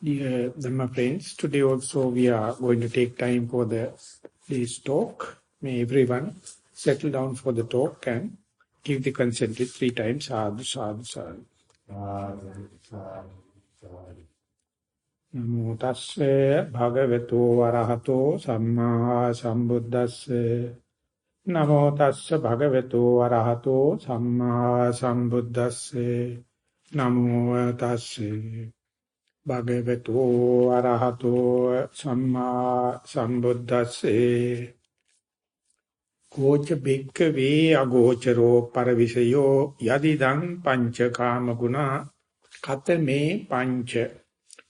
Dear Dhamma friends, today also we are going to take time for this talk. May everyone settle down for the talk and give the consent with 3 times. Sadhu, sadhu, sadhu. Namo tasse bhagavato arahato samma sambuddhasse. Namo tasse bhagavato arahato samma sambuddhasse. Namo tasse Bhagavato arahato samma sambuddhase kocha bhikkhave agocharo paravisayo yadidang pancha kama guna katame pancha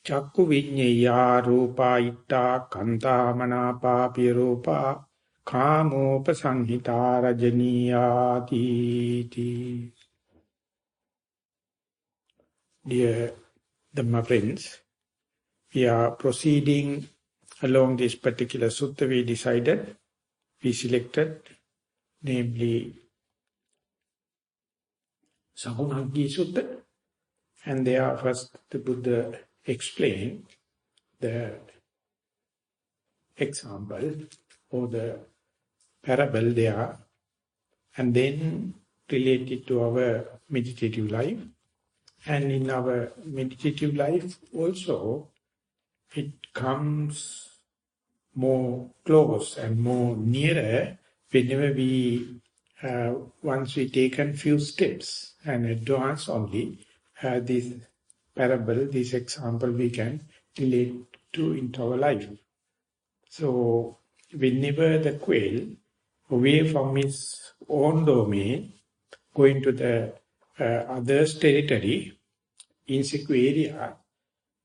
chakku viññeya rupa itta kanta manapa pirupa kamopa sanghita rajaniyati. Dear Dhamma friends, we are proceeding along this particular sutta we selected, namely Sakunaggi Sutta, and there first the Buddha explained the example or the parable there, and then related to our meditative life. And in our meditative life also, it comes more close and more nearer whenever once we take a few steps and advance only, this parable, this example we can relate to into our life. So, whenever the quail, away from its own domain, going to the other's territory, insecure area,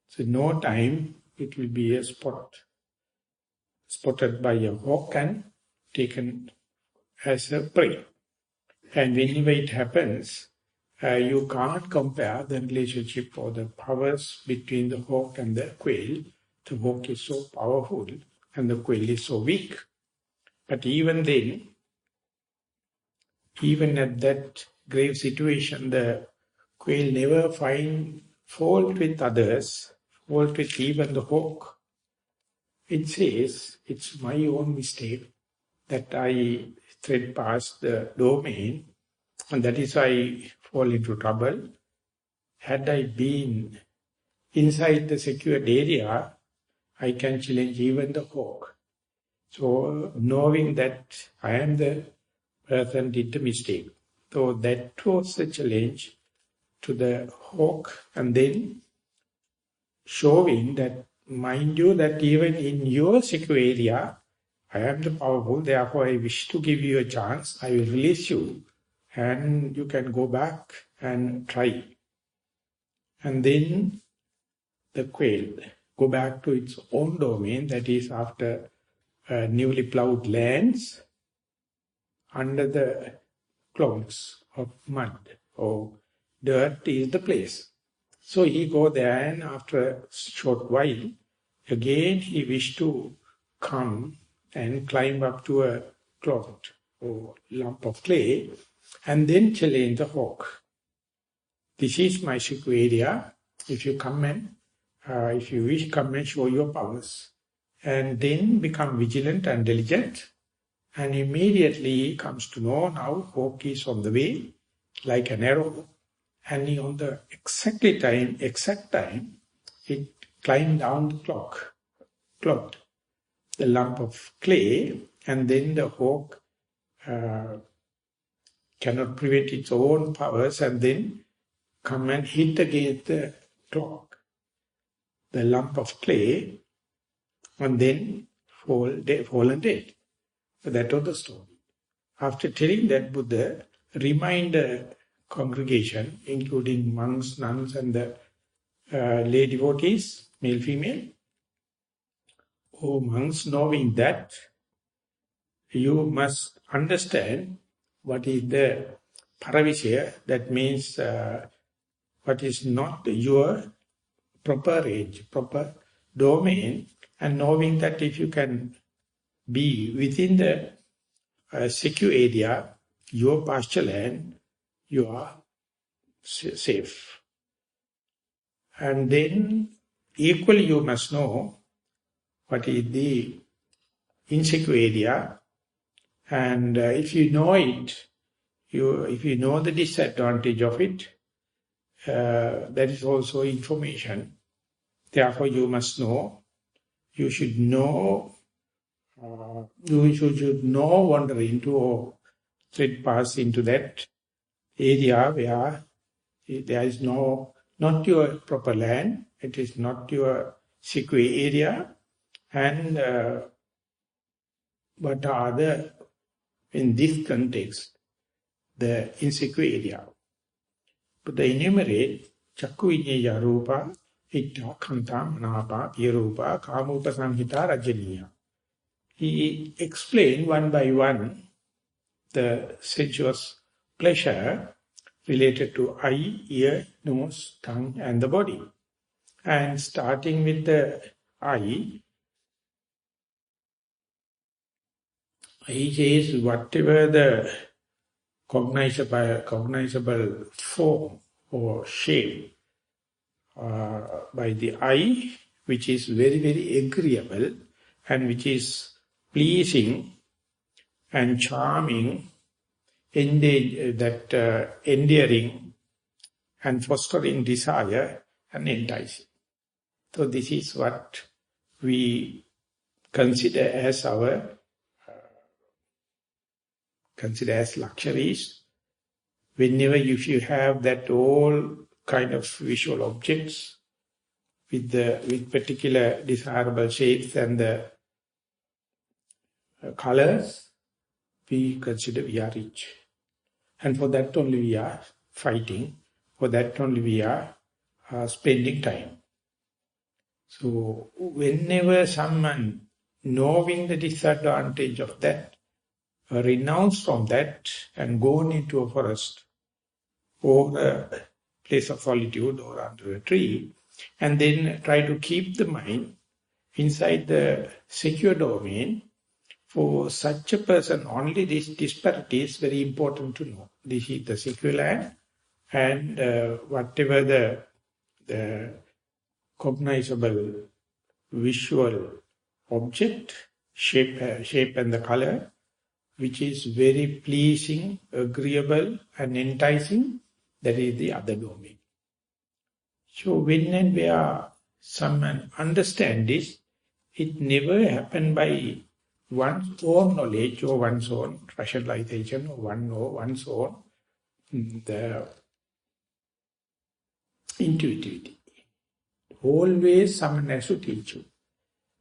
so no time it will be a spotted by a hawk and taken as a prey. And whenever it happens, you can't compare the relationship or the powers between the hawk and the quail. The hawk is so powerful and the quail is so weak. But even then, even at that grave situation, the quail never find fault with others, fault with even the hawk. It says, it's my own mistake that I tread past the domain, and that is why I fall into trouble. Had I been inside the secured area, I can challenge even the hawk. So, knowing that I am the person did the mistake. So, that was the challenge to the hawk, and then showing that, mind you, that even in your secure area, I am the powerful, therefore I wish to give you a chance, I will release you, and you can go back and try. And then the quail go back to its own domain, that is after newly plowed lands, under the clods of mud or dirt is the place. So he go there, and after a short while, again he wished to come and climb up to a clod or lump of clay and then challenge the hawk. This is my secure area. If you come and, if you wish, come and show your powers. And then become vigilant and diligent. And immediately he comes to know now hawk is on the way, like an arrow. And he on the exact time, it climbed down the clod, the lump of clay, and then the hawk cannot prevent its own powers and then come and hit against the clod, the lump of clay, and then fall and dead. So that was the story. After telling that, Buddha reminded the congregation, including monks, nuns, and the lay devotees, male, female, oh monks, knowing that you must understand what is the paravisaya, that means what is not your proper range, proper domain, and knowing that if you can be within the secure area, your pasture land, you are safe. And then equally you must know what is the insecure area. And if you know it, if you know the disadvantage of it, that is also information. Therefore, you must know. You should know. You should know wander into or tread pass into that area where there is not your proper land. It is not your secure area. And what are in this context, the insecure area. But they enumerate Chakku Vinyaya Rupa, Itta, Kanta, Manapa, Yerupa, Kamupa Samhita, Rajaniya. He explained one by one the sensuous pleasure related to eye, ear, nose, tongue and the body. And starting with the eye, he says whatever the cognizable form or shape by the eye, which is very, very agreeable and which is pleasing and charming, endearing and fostering desire and enticing. So this is what we consider as luxuries. Whenever if you have that all kind of visual objects with particular desirable shapes and the colors, we consider we are rich. And for that only we are fighting. For that only we are spending time. So whenever someone knowing the disadvantage of that, renounce from that and go into a forest or a place of solitude or under a tree, and then try to keep the mind inside the secure domain, for such a person only this disparity is very important to know. This is the secure land, and whatever the cognizable visual object, shape and the color, which is very pleasing, agreeable and enticing, that is the other domain. So when and where someone understands this, it never happened by one's own knowledge or one's own rationalization or one's own the intuitivity. Always someone has to teach you.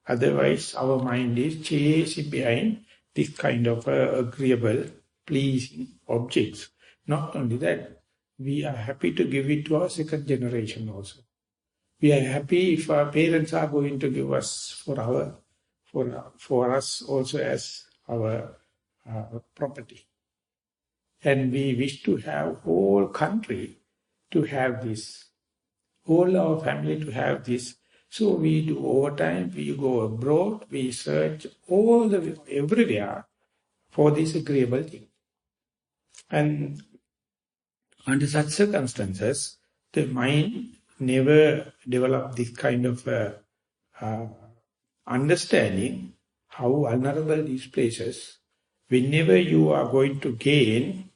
Otherwise, our mind is chasing behind this kind of agreeable, pleasing objects. Not only that, we are happy to give it to our second generation also. We are happy if our parents are going to give us for us also as our property. And we wish to have whole country to have this, whole our family to have this. So we do overtime, we go abroad, we search everywhere for this agreeable thing. And under such circumstances, the mind never develop this kind of understanding how vulnerable these places. Whenever you are going to gain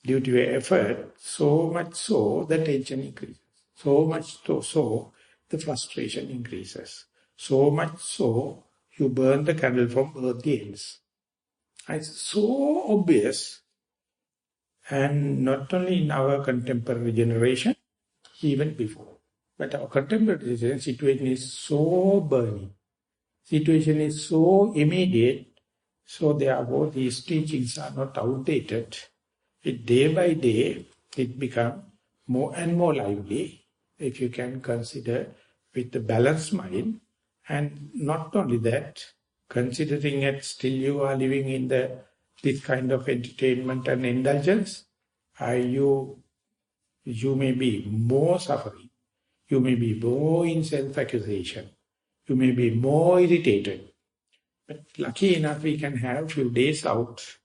due to your effort, so much so the tension increases. So much so the frustration increases. So much so you burn the candle from both ends. It's so obvious. And not only in our contemporary generation, even before. But our contemporary situation is so burning. Situation is so immediate. So therefore these teachings are not outdated. Day by day, it becomes more and more lively, if you can consider with the balanced mind. And not only that, considering it still you are living in this kind of entertainment and indulgence, you may be more suffering. You may be more in self-accusation. You may be more irritated. But lucky enough, we can have few days out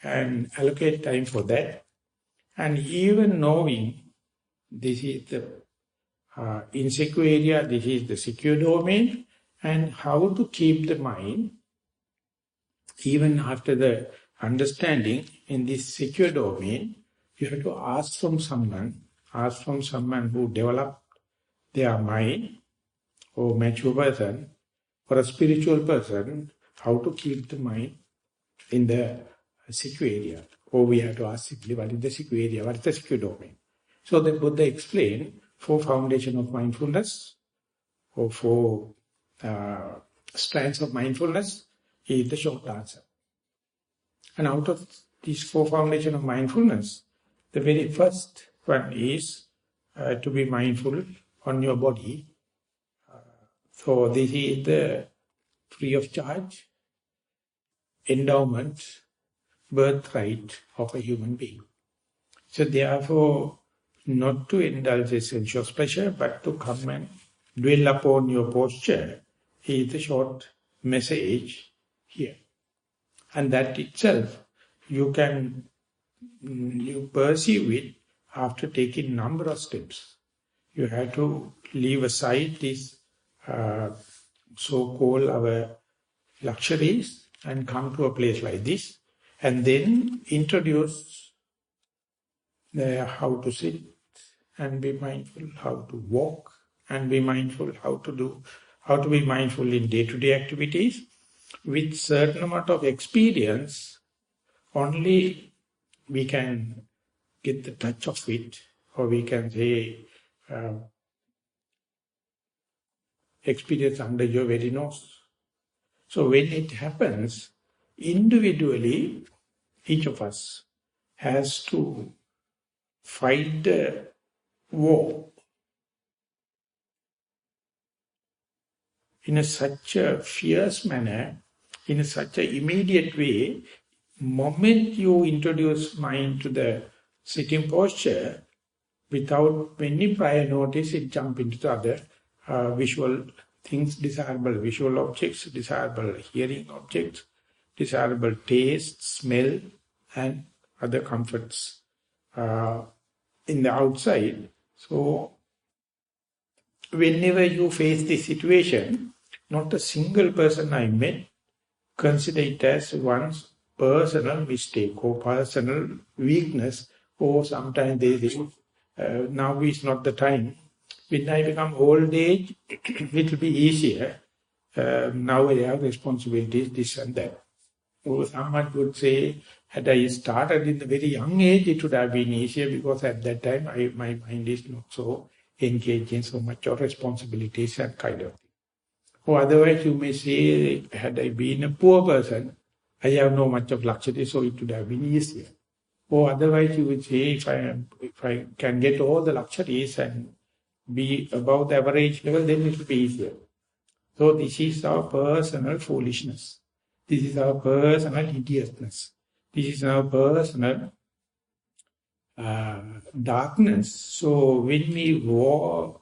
and allocate time for that. And even knowing this is the insecure area, this is the secure domain, and how to keep the mind, even after the understanding in this secure domain, you have to ask from someone who developed their mind, or mature person, or a spiritual person, how to keep the mind in the secure area. Or we have to ask simply, what is the secure area, what is the secure domain? So the Buddha explained 4 foundations of mindfulness, or 4 strands of mindfulness, is the short answer. And out of these 4 foundations of mindfulness, the very first one is to be mindful on your body. So this is the free of charge endowment, birthright of a human being. So therefore, not to indulge in sensuous pleasure, but to come and dwell upon your posture is the short message here. And that itself, you perceive it after taking number of steps. You have to leave aside these so-called our luxuries and come to a place like this, and then introduce how to sit and be mindful, how to walk and be mindful, how to be mindful in day-to-day activities. With certain amount of experience, only we can get the touch of it, or we can say experience under your very nose. So when it happens, individually, each of us has to fight the war in such a fierce manner, in such an immediate way. Moment you introduce mind to the sitting posture, without any prior notice, it jumps into the other visual things, desirable visual objects, desirable hearing objects, desirable taste, smell, and other comforts in the outside. So, whenever you face this situation, not a single person I met consider it as one's personal mistake or personal weakness, or sometimes they think, now is not the time. When I become old age, it will be easier. Now I have responsibilities, this and that. Or someone would say, had I started in the very young age, it would have been easier, because at that time my mind is not so engaged in so much of responsibilities and kind of thing. Or otherwise you may say, had I been a poor person, I have no much of luxury, so it would have been easier. Or otherwise you would say, if I can get all the luxuries and be above the average level, then it will be easier. So this is our personal foolishness. This is our personal idiotishness. This is our personal darkness. So when we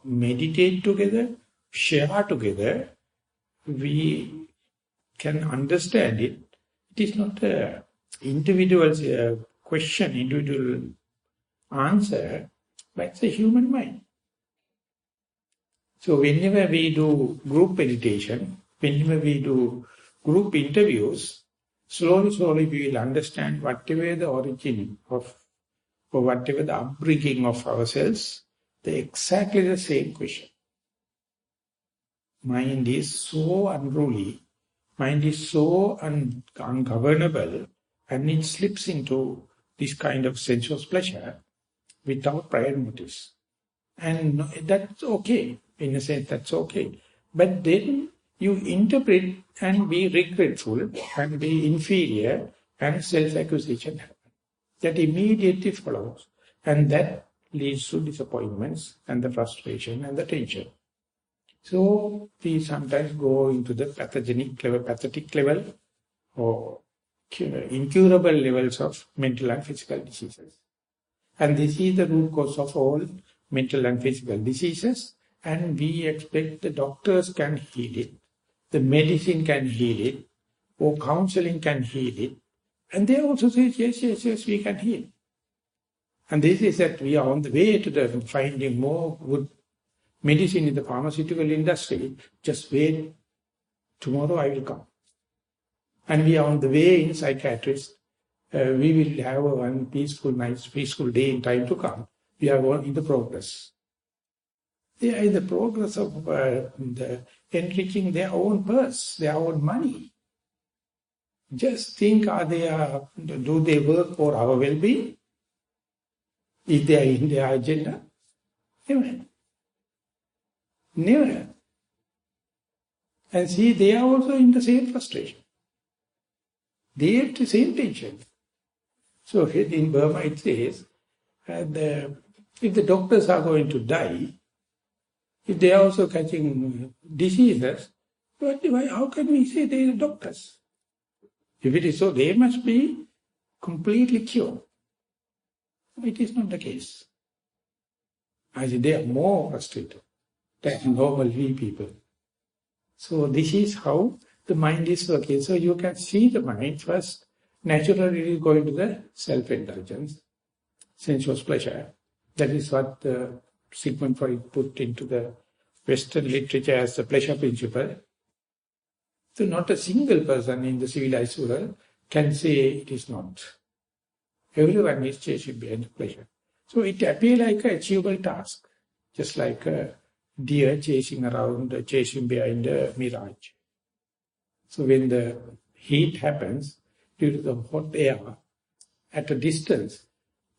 meditate together, share together, we can understand it. It is not an individual question, individual answer, but it's a human mind. So whenever we do group meditation, whenever we do group interviews, slowly we will understand whatever the origin of, or whatever the upbringing of ourselves, exactly the same question. Mind is so unruly, mind is so ungovernable, and it slips into this kind of sensuous pleasure without prior notice. And that's okay. In a sense, that's okay. But then you interpret and be regretful and be inferior, and self-accusation happens. That immediately follows. And that leads to disappointments and the frustration and the tension. So we sometimes go into the pathogenic level, pathetic level, or incurable levels of mental and physical diseases. And this is the root cause of all mental and physical diseases. And we expect the doctors can heal it, the medicine can heal it, or counseling can heal it. And they also say, yes, we can heal. And this is that we are on the way to finding more good medicine in the pharmaceutical industry, just wait, tomorrow I will come. And we are on the way in psychiatrist. We will have one peaceful, nice, peaceful day in time to come. We are in the progress. They are in the progress of enriching their own purse, their own money. Just think, do they work for our well-being? Is they are in their agenda? Never. Never. And see, they are also in the same frustration. They have the same tension. So in Burma it says, if the doctors are going to die, if they are also catching diseases, how can we say they are doctors? If it is so, they must be completely cured. It is not the case. I say they are more frustrated than normal we people. So this is how the mind is working. So you can see the mind first. Naturally it is going to the self-indulgence, sensuous pleasure. That is what Sigmund Freud put into the Western literature as the pleasure principle. So not a single person in the civilized world can say it is not. Everyone is chasing behind pleasure. So it appears like an achievable task, just like a deer chasing behind a mirage. So when the heat happens due to the hot air, at a distance,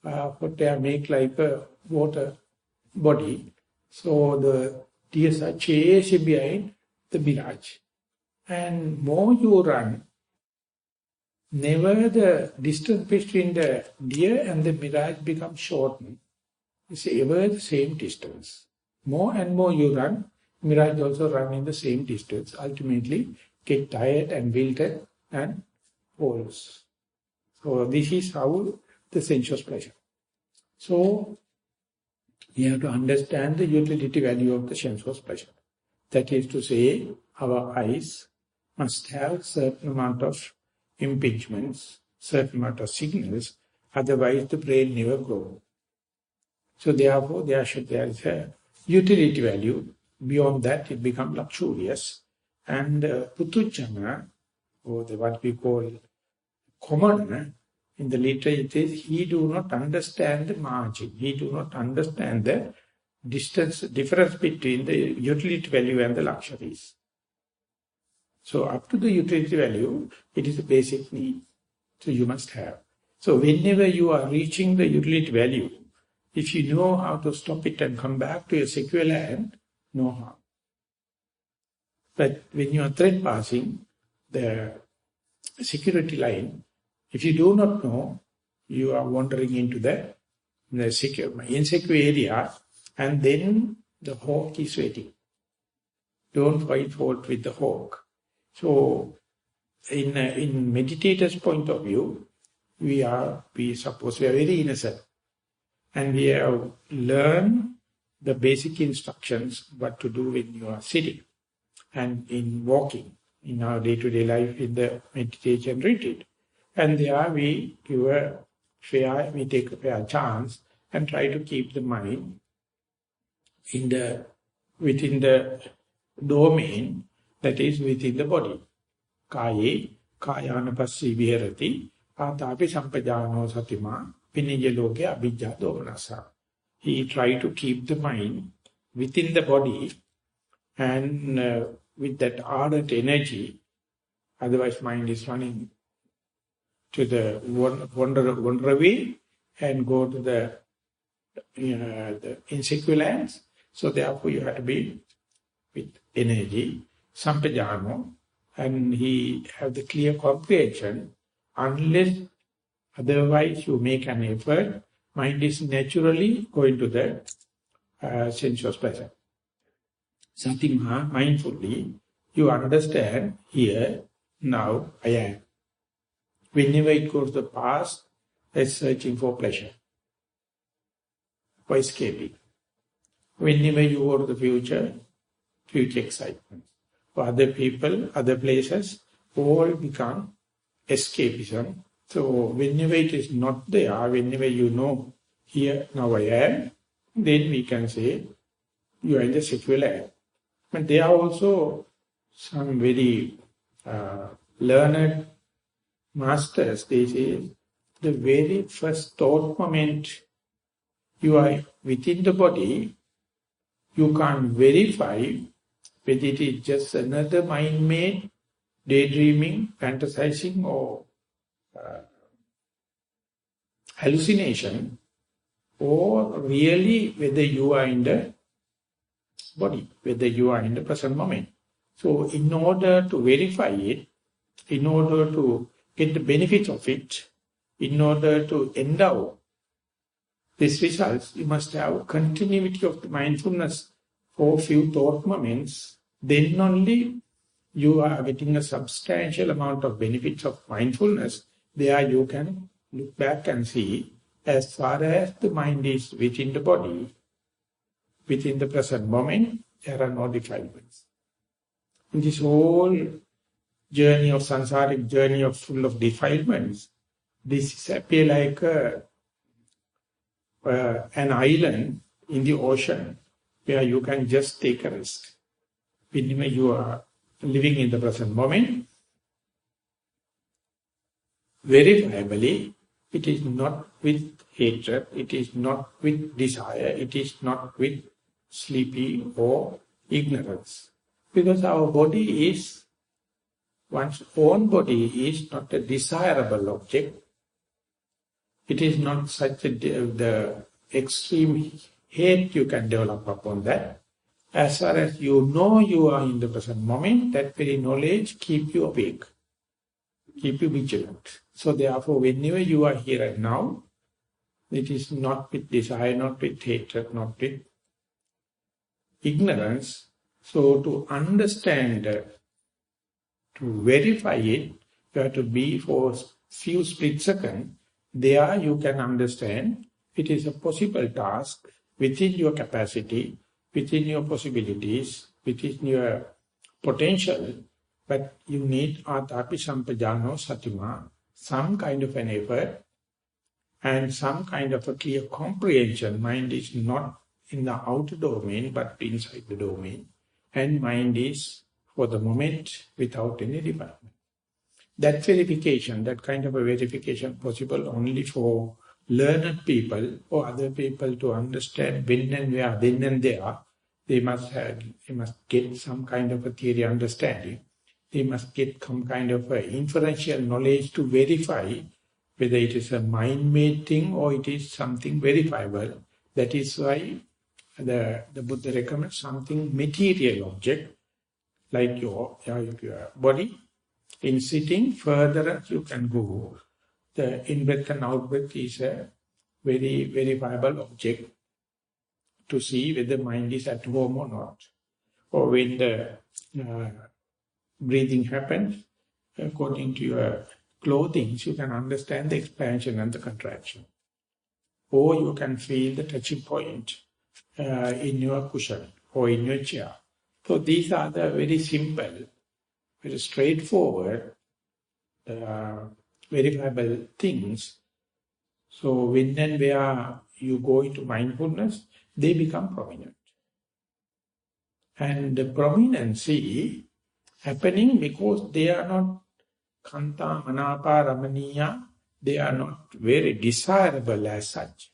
hot air make like a water body. So the deers are chasing behind the mirage. And more you run, never the distance between the deer and the mirage becomes shortened. It's ever the same distance. More and more you run, mirage also run in the same distance. Ultimately, get tired and wilted and falls. So this is how the sensuous pleasure. So we have to understand the utility value of the sensuous pleasure. That is to say, our eyes must have certain amount of impingements, certain amount of signals, otherwise the brain never grows. So therefore there is a utility value. Beyond that it becomes luxurious. And Putujjana, or what we call commoner, in the literature it is, he do not understand the margin. He do not understand the difference between the utility value and the luxuries. So up to the utility value, it is a basic need. So you must have. So whenever you are reaching the utility value, if you know how to stop it and come back to your secular land, no harm. But when you are trespassing the security line, if you do not know, you are wandering into the insecure area, and then the hawk is waiting. Don't find fault with the hawk. So, in meditator's point of view, we suppose we are very innocent. And we have learned the basic instructions what to do when you are sitting and in walking, in our day-to-day life in the meditation retreat. And there we take a fair chance and try to keep the mind within the domain that is within the body. Kaye, kayanapassi viharati, atapi sampajano satima, pinija loke abhijja domanasa. He tried to keep the mind within the body and with that ardent energy, otherwise mind is running to the wander away and go to the insecure lands. So therefore you have to be with energy, sampajano, and he have the clear comprehension. Unless otherwise you make an effort, mind is naturally going to the sensuous pleasure. Something mindfully, you understand here, now I am. Whenever it goes to the past, it's searching for pleasure, for escaping. Whenever you go to the future excitement. For other people, other places, all become escapism. So whenever it is not there, whenever you know, here, now I am, then we can say, you are in the secular. But there are also some very learned masters. They say the very first thought moment you are within the body, you can't verify whether it is just another mind-made, daydreaming, fantasizing, or hallucination, or really whether you are in the body, whether you are in the present moment. So in order to verify it, in order to get the benefit of it, in order to endow these results, you must have continuity of the mindfulness for few thought moments. Then only you are getting a substantial amount of benefits of mindfulness. There you can look back and see, as far as the mind is within the body, within the present moment, there are no defilements. In this whole journey of samsaric journey of full of defilements, this appear like an island in the ocean where you can just take a rest. When you are living in the present moment, verifiably, it is not with hatred, it is not with desire, it is not with sleepy or ignorance. Because our body is, one's own body is not a desirable object. It is not such the extreme hate you can develop upon that. As far as you know you are in the present moment, that very knowledge keep you awake, keep you vigilant. So therefore, whenever you are here and now, it is not with desire, not with hatred, not with ignorance. So to understand, to verify it, you have to be for few split seconds. There you can understand it is a possible task within your capacity, within your possibilities, within your potential, but you need atapi sampajano satima, some kind of an effort and some kind of a clear comprehension. Mind is not in the outer domain, but inside the domain. And mind is, for the moment, without any development. That verification, that kind of a verification possible only for learned people or other people to understand when and where, then and there. They must get some kind of a theory understanding. They must get some kind of a inferential knowledge to verify whether it is a mind-made thing or it is something verifiable. That is why the Buddha recommends something material object, like your body. In sitting, further you can go. The in-breath and out-breath is a very verifiable object to see whether mind is at home or not. Or when the breathing happens, according to your clothing, you can understand the expansion and the contraction. Or you can feel the touching point in your cushion or in your chair. So these are the very simple, very straightforward, verifiable things. So when and where you go into mindfulness, they become prominent. And the prominency happening because they are not kanta, manapa, ramaniya, they are not very desirable as such.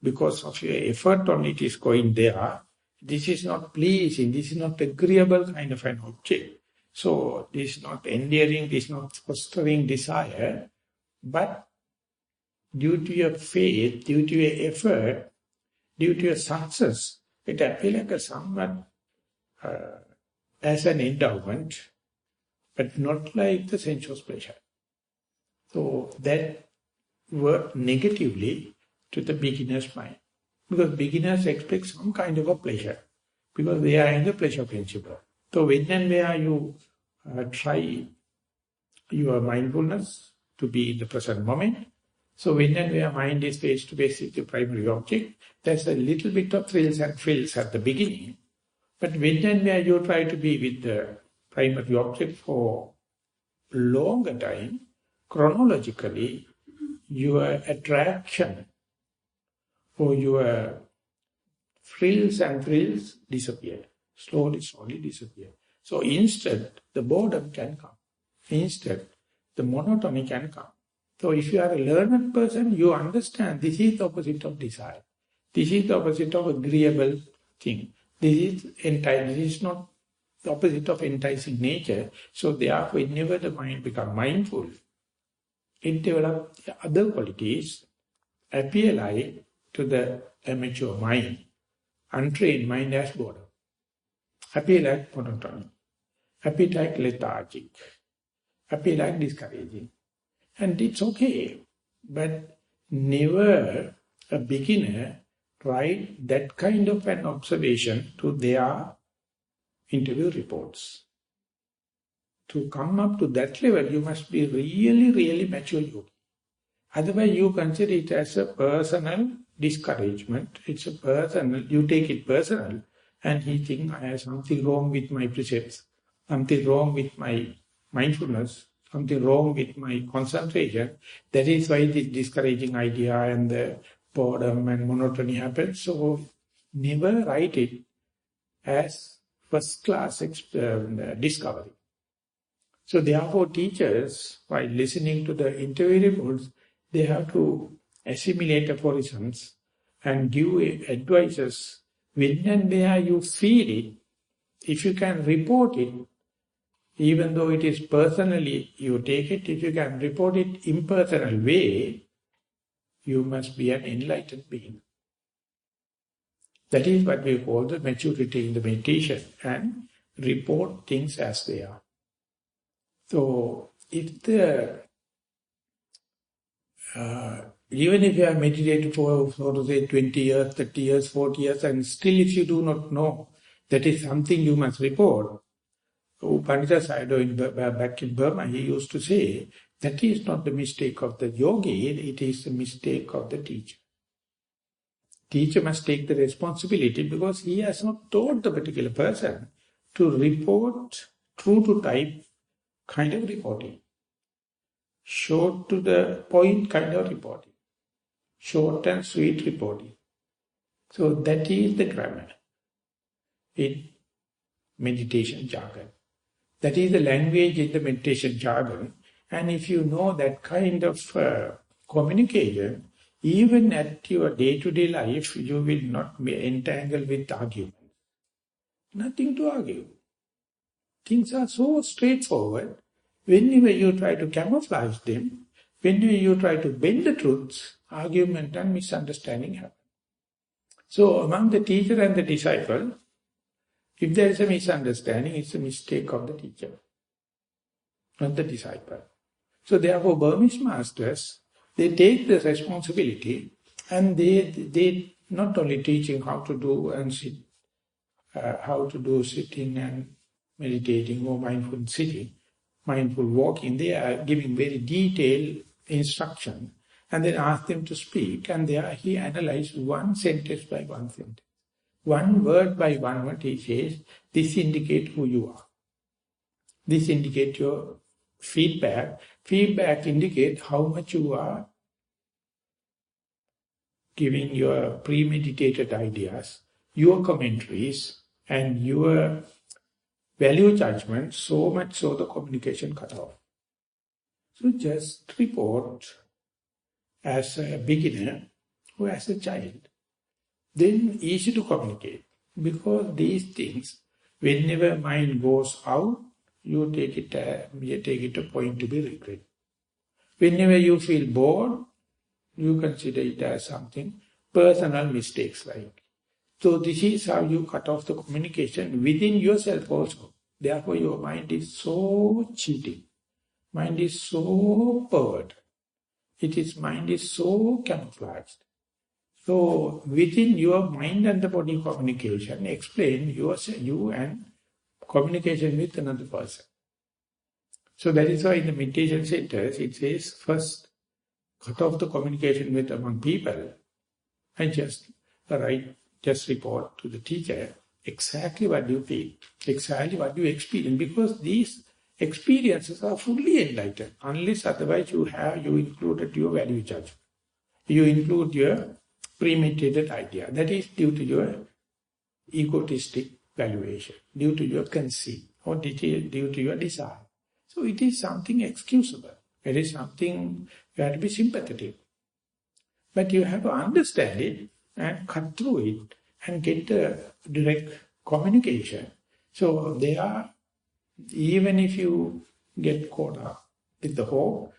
Because of your effort on it is going there, this is not pleasing, this is not agreeable kind of an object. So this is not endearing, this is not fostering desire, but due to your faith, due to your effort, due to your success, it appears like a somewhat as an endowment, but not like the sensuous pleasure. So that works negatively to the beginner's mind. Because beginners expect some kind of a pleasure, because they are in the pleasure principle. So when and where you try your mindfulness to be in the present moment, so when and where mind is face to face with the primary object, there's a little bit of thrills and frills at the beginning. But when and where you try to be with the primary object for longer time, chronologically, your attraction or your frills and frills disappear. Slowly, slowly disappear. So instead, the boredom can come. Instead, the monotony can come. So if you are a learned person, you understand this is the opposite of desire. This is the opposite of agreeable thing. This is not the opposite of enticing nature. So therefore, whenever the mind becomes mindful, it develops other qualities, appear like to the amateur mind, untrained mind as boredom, appear like monotony, appear like lethargic, appear like discouraging. And it's okay, but never a beginner write that kind of an observation to their interview reports. To come up to that level, you must be really, really mature yogi. Otherwise, you consider it as a personal discouragement. It's a personal, you take it personal, and he thinks I have something wrong with my precepts, something wrong with my mindfulness, something wrong with my concentration. That is why this discouraging idea and the boredom and monotony happens. So never write it as first-class discovery. So therefore teachers, while listening to the interview reports, they have to assimilate aphorisms and give advices when and where you feel it. If you can report it, even though it is personally you take it, if you can report it impersonal way, you must be an enlightened being. That is what we call the maturity in the meditation, and report things as they are. So, if even if you have meditated for, so to say, 20 years, 30 years, 40 years, and still if you do not know, that is something you must report. Pandita Sayadaw back in Burma, he used to say, that is not the mistake of the yogi, it is the mistake of the teacher. Teacher must take the responsibility because he has not taught the particular person to report true to type kind of reporting. Short to the point kind of reporting. Short and sweet reporting. So that is the grammar in meditation jargon. That is the language in the meditation jargon. And if you know that kind of communication, even at your day-to-day life, you will not be entangled with argument. Nothing to argue. Things are so straightforward. Whenever you try to camouflage them, whenever you try to bend the truths, argument and misunderstanding happen. So among the teacher and the disciple, if there is a misunderstanding, it's a mistake of the teacher, not the disciple. So therefore Burmese masters, they take the responsibility and they not only teaching how to do and sit, how to do sitting and meditating or mindful sitting, mindful walking, they are giving very detailed instruction and then ask them to speak, and there he analyzed one sentence by one sentence. One word by one word he says, this indicates who you are. This indicates your feedback. Feedback indicates how much you are giving your premeditated ideas, your commentaries, and your value judgment, so much so the communication cut off. So just report as a beginner or as a child. Then easy to communicate. Because these things, whenever mind goes out, you take it a point to be regret. Whenever you feel bored, you consider it as something personal mistakes like. So this is how you cut off the communication within yourself also. Therefore your mind is so cheating. Mind is so perverted. Mind is so camouflaged. So within your mind and the body communication, explain you and communication with another person. So that is why in the meditation centers it says first cut off the communication with among people and just report to the teacher exactly what you feel, exactly what you experience, because these experiences are fully enlightened. Unless otherwise you included your value judgment. You include your premeditated idea. That is due to your egotistic valuation, due to your conceit, or due to your desire. So it is something excusable. It is something you have to be sympathetic. But you have to understand it and cut through it and get a direct communication. So they are, even if you get caught up with the hawk,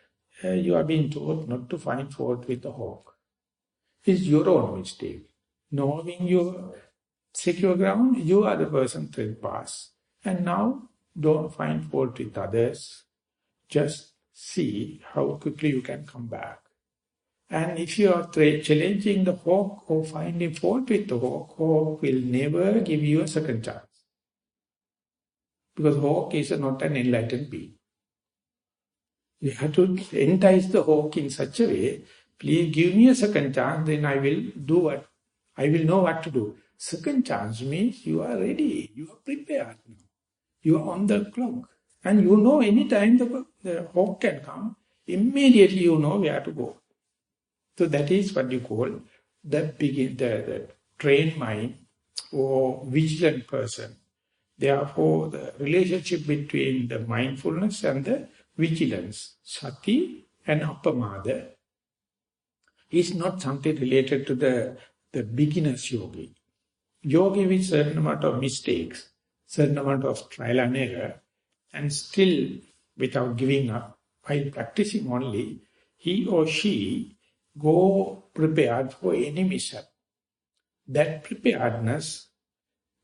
you are being told not to find fault with the hawk. It's your own mistake. Knowing your secure ground, you are the person trespass. And now, don't find fault with others. Just see how quickly you can come back. And if you are challenging the hawk or finding fault with the hawk will never give you a second chance. Because hawk is not an enlightened being. You have to entice the hawk in such a way, please give me a second chance, then I will do what, I will know what to do. Second chance means you are ready, you are prepared now. You are on the clock. And you know any time the hawk can come, immediately you know where to go. So that is what you call the trained mind or vigilant person. Therefore, the relationship between the mindfulness and the vigilance, sati and appamada, is not something related to the beginner's yogi. Yogi with certain amount of mistakes, certain amount of trial and error, and still without giving up, while practicing only, he or she go prepared for any mishap. That preparedness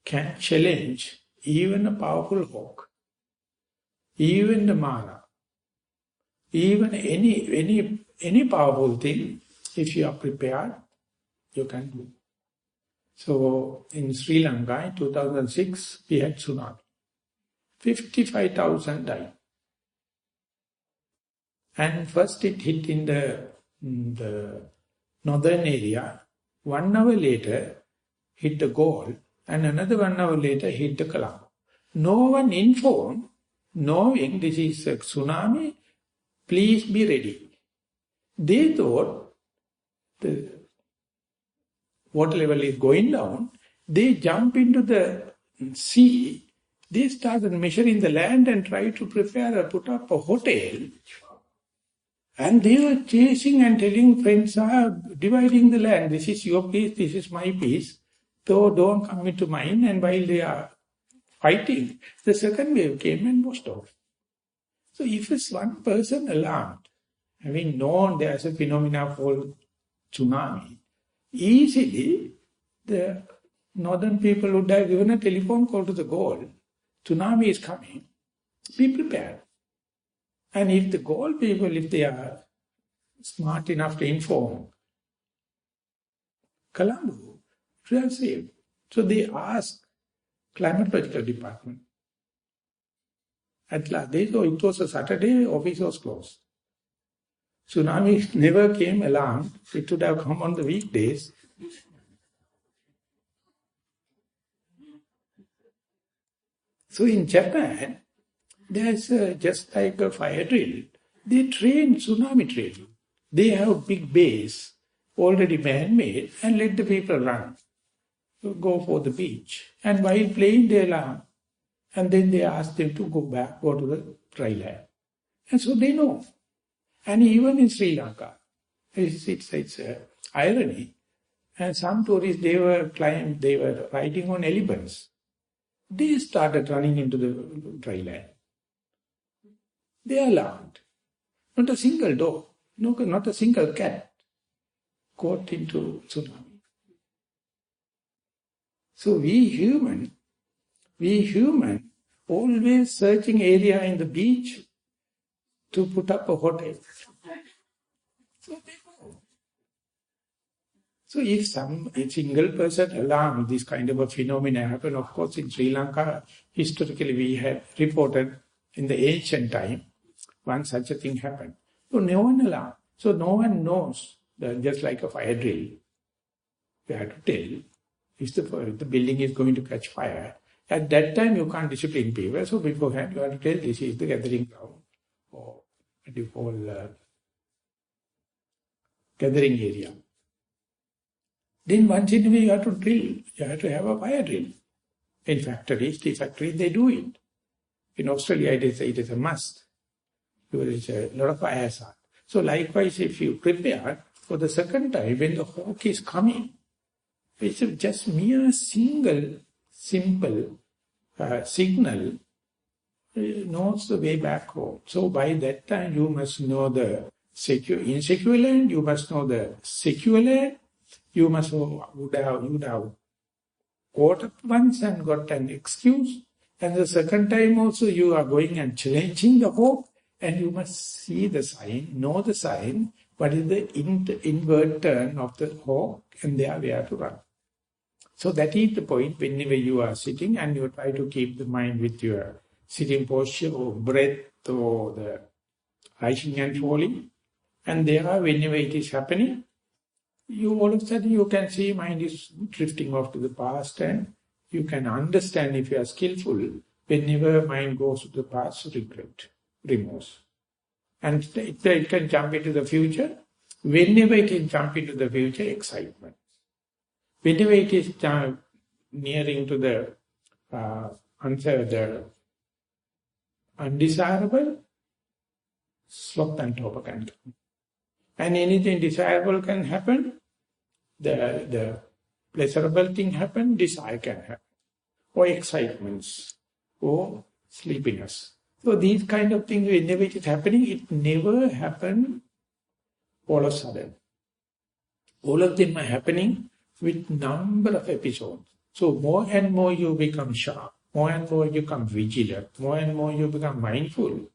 can challenge even a powerful hawk, even the Maha, even any powerful thing. If you are prepared, you can do. So in Sri Lanka in 2006, we had tsunami. 55,000 died. And first it hit in the northern area. 1 hour later, hit the Galle, and another 1 hour later hit the Colombo. No one informed, knowing this is a tsunami, please be ready. They thought the water level is going down. They jump into the sea. They started measuring the land and tried to prepare or put up a hotel. And they were chasing and telling friends, dividing the land. This is your piece, this is my piece. So don't come into mine. And while they are fighting, the second wave came and washed off. So if it's one person alarmed, having known there's a phenomena called tsunami, easily the northern people would have given a telephone call to the Galle. Tsunami is coming. Be prepared. And if the Galle people, if they are smart enough to inform Colombo, they are saved. So they asked climatological department. At last, they thought it was a Saturday, office was closed. Tsunami never came alarmed. It would have come on the weekdays. So in Japan, there's just like a fire drill. They train tsunami training. They have big base, already man-made, and let the people run. So go for the beach. And while playing, they alarm. And then they ask them to go back, go to the dry land. And so they know. And even in Sri Lanka, it's irony. And some tourists, they were riding on elephants. They started running into the dry land. They are alarmed. Not a single dog, not a single cat caught into tsunami. So we human, always searching area in the beach to put up a hotel. So they go. So if a single person alarmed, this kind of a phenomena happen, of course in Sri Lanka, historically we had reported in the ancient time, once such a thing happened. So no one alarmed. So no one knows, just like a fire drill. You have to tell, if the building is going to catch fire, at that time you can't discipline people. So beforehand you have to tell, this is the gathering ground, or what you call gathering area. Then once in a way you have to drill. You have to have a fire drill. In factories, tea factories, they do it. In Australia, it is a must. There is a lot of fires are. So likewise, if you prepare for the second time, when the hawk is coming, it's just mere single, simple signal knows the way back home. So by that time, you must know the insecure land, you must know the secure land, you must know, would have caught up once and got an excuse. And the second time also you are going and challenging the hope, and you must see the sign, know the sign, what is the inward turn of the hawk, and they are where to run. So that is the point whenever you are sitting and you try to keep the mind with your sitting posture or breath or the rising and falling. And there are, whenever it is happening, you all of a sudden you can see mind is drifting off to the past, and you can understand if you are skillful, whenever mind goes to the past, regret, remorse. And it can jump into the future. Whenever it can jump into the future, excitement. Whenever it is nearing to the undesirable, sloth and torpor can come. And anything desirable can happen, the pleasurable thing happen, desire can happen, or excitements, or sleepiness. So these kind of things, whenever it is happening, it never happen all of a sudden. All of them are happening with number of episodes. So more and more you become sharp, more and more you become vigilant, more and more you become mindful.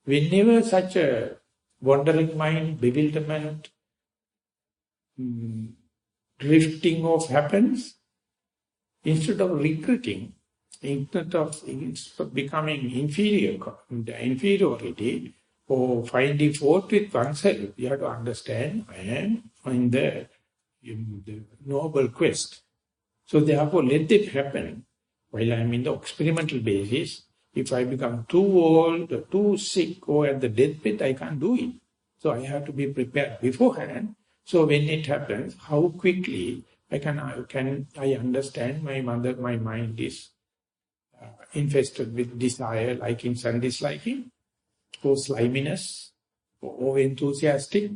Whenever such a wandering mind, bewilderment, drifting off happens, instead of regretting, instead of becoming inferiority, or finding fault with oneself, you have to understand, I am in the noble quest. So therefore, let it happen. While I am in the experimental basis, if I become too old, or too sick, or at the deathbed, I can't do it. So I have to be prepared beforehand. So when it happens, how quickly I understand my mind is infested with desire, likings and disliking, or sliminess, or enthusiastic,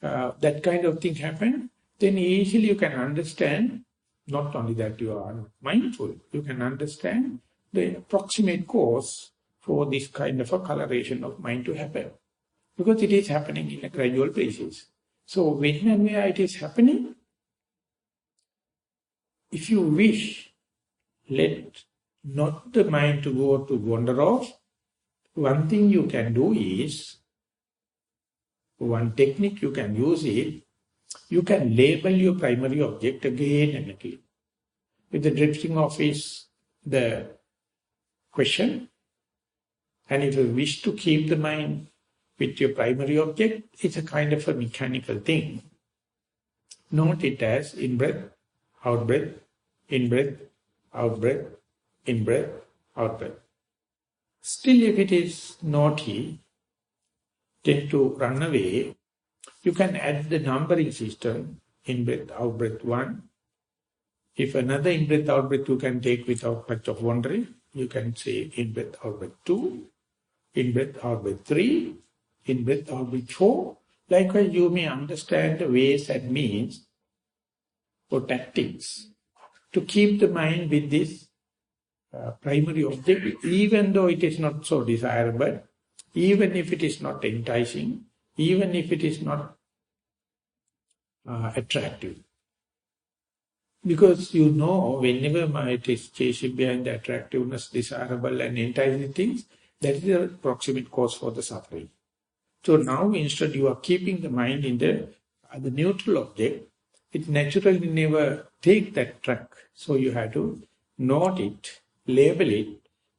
that kind of thing happen, then easily you can understand, not only that you are mindful, you can understand the approximate cause for this kind of a coloration of mind to happen. Because it is happening in a gradual basis. So when and where it is happening, if you wish, let not the mind to go to wander off. One thing you can do is, one technique you can use it, you can label your primary object again and again. If the drifting off is the question, and if you wish to keep the mind with your primary object, it's a kind of a mechanical thing. Note it as in-breath, out-breath, in-breath, out-breath, in-breath, out-breath. Still, if it is naughty, tend to run away, you can add the numbering system, in-breath, out-breath 1. If another in-breath, out-breath you can take without much of wandering, you can say in-breath, out-breath 2, in-breath, out-breath 3, in-breath, out-breath 4. Likewise, you may understand the ways and means or tactics to keep the mind with this primary object, even though it is not so desirable, even if it is not enticing, even if it is not attractive. Because you know, whenever it is chasing behind the attractiveness, desirable and enticing things, that is the proximate cause for the suffering. So now instead you are keeping the mind in the neutral object, it naturally never take that track. So you have to note it, label it,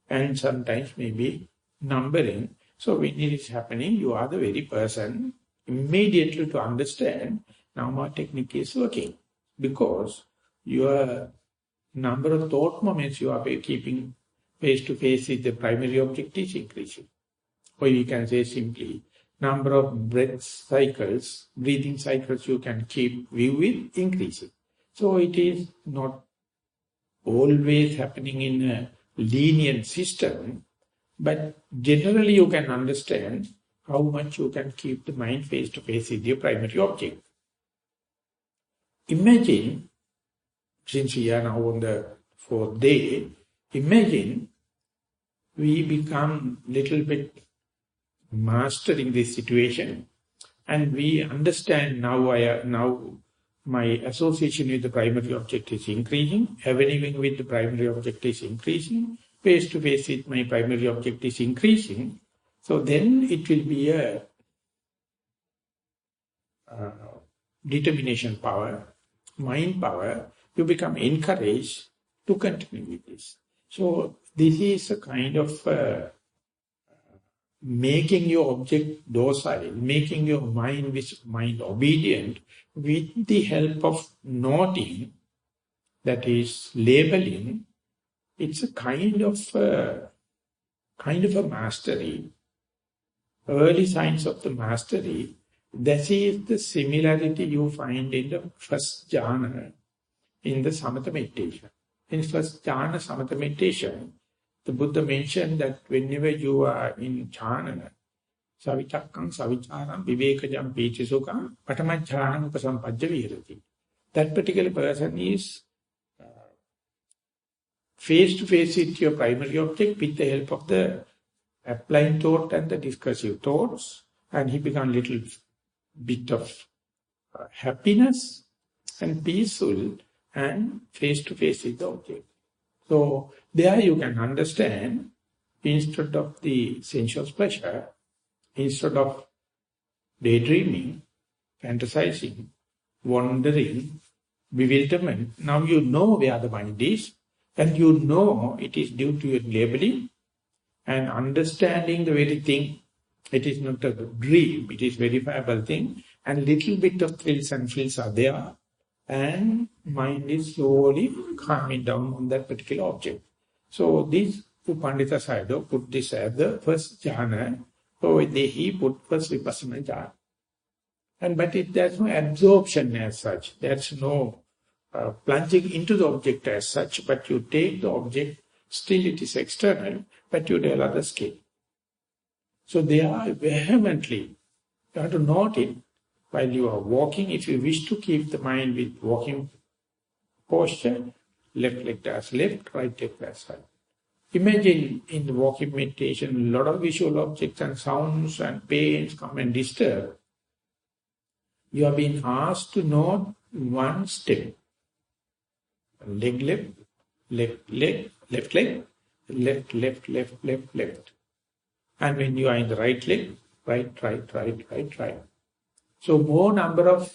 and sometimes maybe numbering. So when it is happening, you are the very person immediately to understand, now my technique is working. Because your number of thought moments you are keeping face to face with the primary object is increasing. Or you can say simply, number of breathing cycles you can keep view with increasing. So it is not always happening in a linear system, but generally you can understand how much you can keep the mind face to face with your primary object. Imagine, since we are now on the fourth day, imagine we become little bit mastering this situation and we understand now my association with the primary object is increasing, evolving with the primary object is increasing, face to face with my primary object is increasing. So then it will be a determination power, mind power. You become encouraged to continue with this. So this is a kind of making your object docile, making your mind obedient with the help of noting, that is labeling. It's a kind of a mastery, early signs of the mastery. That is the similarity you find in the first jhana, in the samatha meditation. In first jhana samatha meditation, the Buddha mentioned that whenever you are in jhana, savichakkam, savicharam, vivekajam, pītisukam, patamajjhanam upasampajja virati. That particular person is face to face with your primary object with the help of the applying thought and the discursive thoughts, and he becomes little bit of happiness and peaceful and face to face with the object. So there you can understand, instead of the sensuous pleasure, instead of daydreaming, fantasizing, wandering, bewilderment, now you know where the mind is, and you know it is due to your labeling and understanding the very thing. It is not a dream, it is verifiable thing, and little bit of thrills and feels are there, and mind is slowly calming down on that particular object. So this Pandita Sayadaw put this as the first jhana, so he put first vipassana jhana. But there's no absorption as such, there's no plunging into the object as such, but you take the object, still it is external, but you develop the skill. So they are vehemently, you have to note it while you are walking. If you wish to keep the mind with walking posture, left leg does left, right leg does right. Imagine in the walking meditation, a lot of visual objects and sounds and pains come and disturb. You are being asked to note one step. Leg left, left leg, left leg, left, left, left, left, left. And when you are in the right leg, right, right, right, right, right. So more number of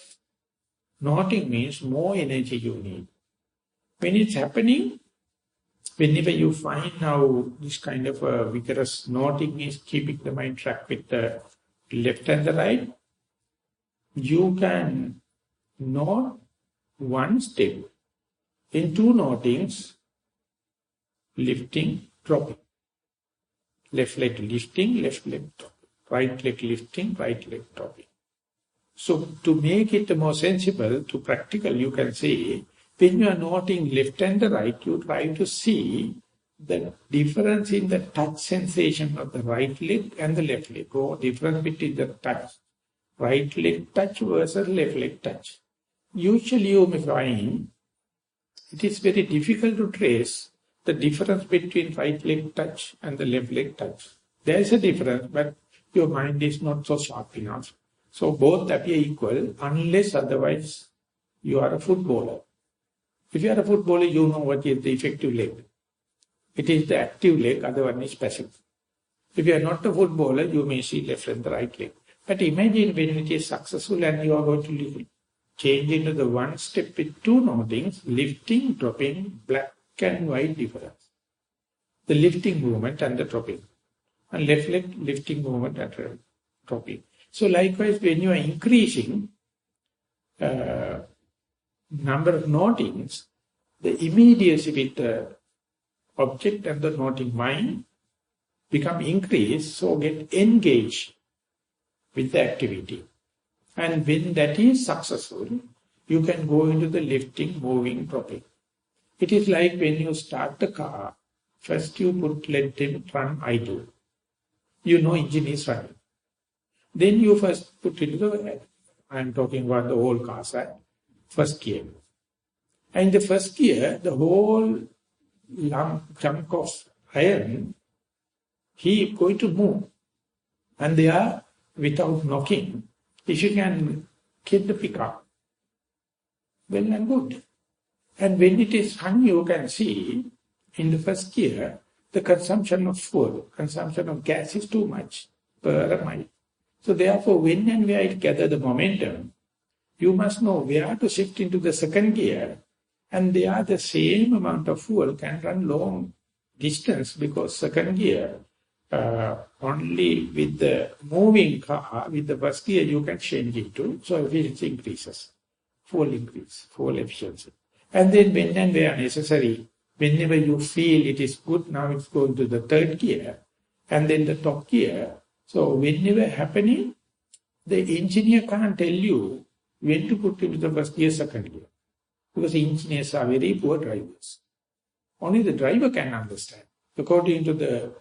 noting means more energy you need. When it's happening, whenever you find how this kind of a vigorous noting is keeping the mind track with the left and the right, you can note one step in two notings, lifting, dropping. Left leg lifting, left leg dropping. Right leg lifting, right leg dropping. So to make it more sensible, to practical, you can say, when you are noting left and the right, you try to see the difference in the touch sensation of the right leg and the left leg, or difference between the touch, right leg touch versus left leg touch. Usually you may find it is very difficult to trace the difference between right leg touch and the left leg touch. There is a difference, but your mind is not so sharp enough. So both appear equal, unless otherwise you are a footballer. If you are a footballer, you know what is the effective leg. It is the active leg, other one is passive. If you are not a footballer, you may see left and the right leg. But imagine when it is successful and you are going to change into the one step with two notings, lifting, dropping, black and white difference. The lifting movement and the dropping. And left leg lifting movement and dropping. So likewise, when you are increasing number of notings, the immediacy with the object and the noting mind become increased, so get engaged with the activity. And when that is successful, you can go into the lifting, moving, dropping. It is like when you start the car, first you let them run idle. You know engine is running. Then you first put into the, I am talking about the whole car side, first gear. And in the first gear, the whole chunk of iron, he is going to move. And they are, without knocking, if you can get the pickup, well and good. And when it is hung, you can see, in the first gear, the consumption of fuel, consumption of gas is too much per mile. So therefore, when and where it gather the momentum, you must know where to shift into the second gear, and they are the same amount of fuel can run long distance, because second gear, only with the moving car, with the first gear you can change it to, so efficiency increases, fuel increase, fuel efficiency. And then when and where necessary, whenever you feel it is good, now it's going to the third gear, and then the top gear. So whenever happening, the engineer can't tell you when to put into the first gear, second gear. Because engineers are very poor drivers. Only the driver can understand. According to the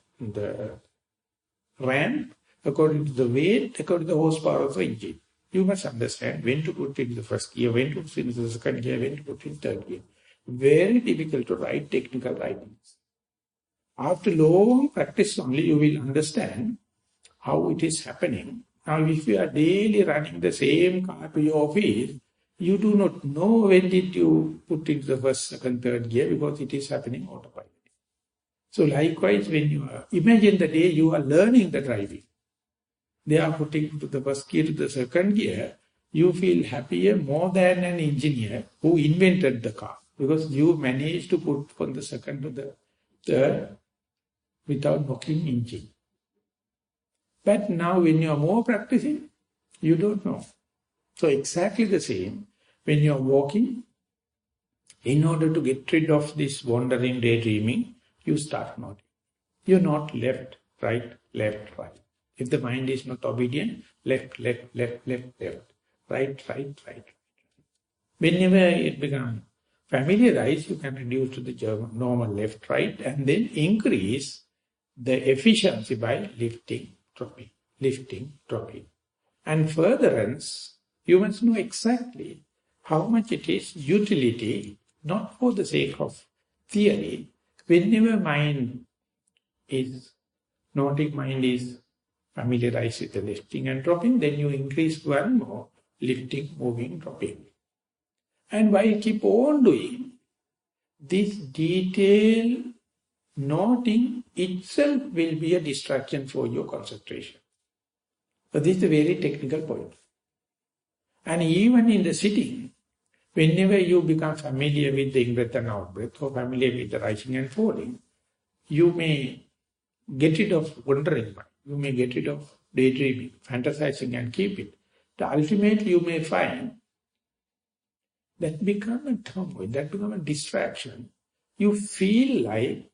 ramp, according to the weight, according to the horsepower of the engine. You must understand when to put in the first gear, when to put in the second gear, when to put in third gear. Very difficult to write technical writings. After long practice only, you will understand how it is happening. Now, if you are daily running the same car to your office, you do not know when did you put into the first, second, third gear, because it is happening autopilot. So likewise, when you are, imagine the day you are learning the driving. They are putting to the first gear to the second gear, you feel happier more than an engineer who invented the car, because you managed to put from the second to the third without knocking engine. But now when you are more practicing, you don't know. So exactly the same, when you are walking, in order to get rid of this wandering, daydreaming, you start nodding. You nod left, right, left, right. If the mind is not obedient, left, left, left, left, left, right, right, right. Whenever it becomes familiarized, you can reduce to the German normal left, right, and then increase the efficiency by lifting, dropping. And furtherance, you must know exactly how much it is utility, not for the sake of theory. Whenever mind is, noting mind is familiarized with the lifting and dropping, then you increase one more, lifting, moving, dropping. And while keep on doing, this detail noting itself will be a distraction for your concentration. But this is a very technical point. And even in the sitting, whenever you become familiar with the in-breath and out-breath, or familiar with the rising and falling, you may get rid of wandering mind. You may get rid of daydreaming, fantasizing and keep it. But ultimately you may find that become a turmoil, that become a distraction. You feel like,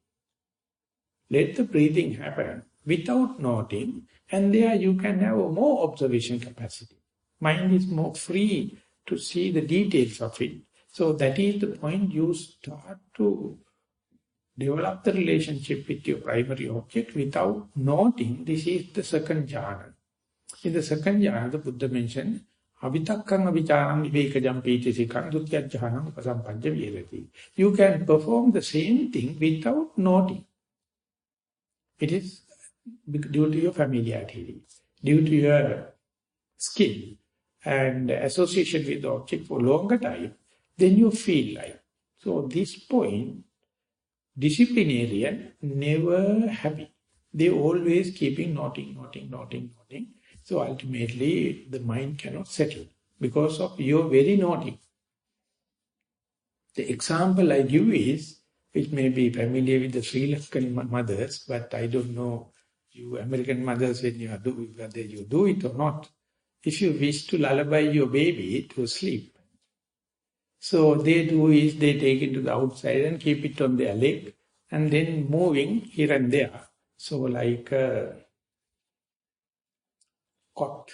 let the breathing happen without noting, and there you can have a more observation capacity. Mind is more free to see the details of it. So that is the point, you start to develop the relationship with your primary object without noting. This is the second jhana. In the second jhana, the Buddha mentioned, Avitakkam avicāram vivekajam pītisikam dutya jhanam upasampajja virati. You can perform the same thing without noting. It is due to your familiarity, due to your skill and association with the object for longer time, then you feel like. So this point, disciplinarian never happy. They always keeping noting. So ultimately the mind cannot settle because of your very noting. The example I give is, which may be familiar with the Sri Lankan mothers, but I don't know you American mothers when you do, whether you do it or not. If you wish to lullaby your baby to sleep, so they do is they take it to the outside and keep it on their leg and then moving here and there. So like a cot,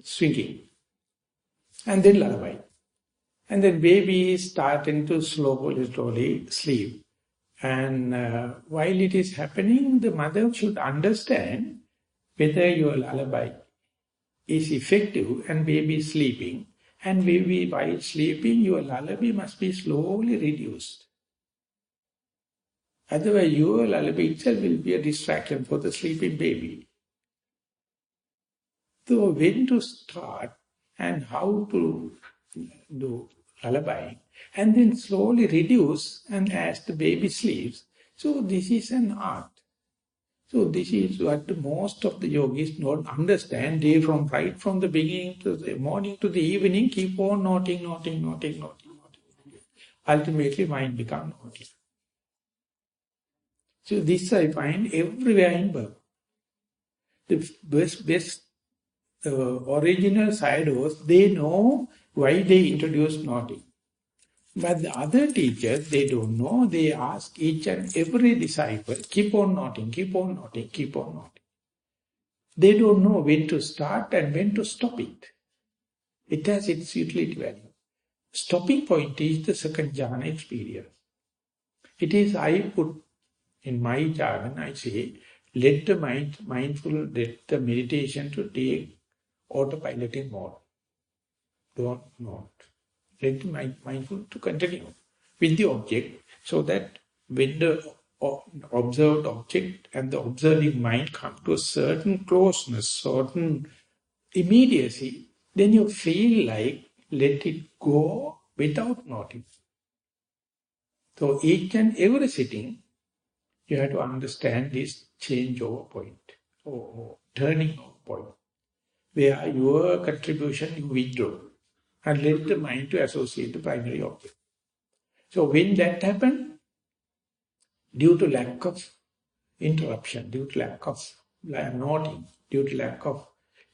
swinging. And then lullaby. And then baby is starting to slowly sleep. And while it is happening, the mother should understand whether your lullaby is effective and baby is sleeping. And baby, while sleeping, your lullaby must be slowly reduced. Otherwise, your lullaby itself will be a distraction for the sleeping baby. So when to start and how to do lullaby, and then slowly reduce, and as the baby sleeps. So this is an art. So this is what most of the yogis don't understand. They right from the beginning to the morning to the evening keep on noting. Ultimately mind becomes naughty. So this I find everywhere in Burma. The best original Sayadaws, they know why they introduced nodding. But the other teachers, they don't know. They ask each and every disciple, keep on nodding. They don't know when to start and when to stop it. It has its utility value. Stopping point is the second jhana experience. It is, I put in my jargon, I say, let the let the meditation to take autopiloting mode. Don't note. Let the mindful to continue with the object, so that when the observed object and the observing mind come to a certain closeness, certain immediacy, then you feel like let it go without noting. So each and every sitting, you have to understand this changeover point or turning over point, where your contribution you withdraw and let the mind to associate the primary object. So when that happens, due to lack of interruption, due to lack of noting, due to lack of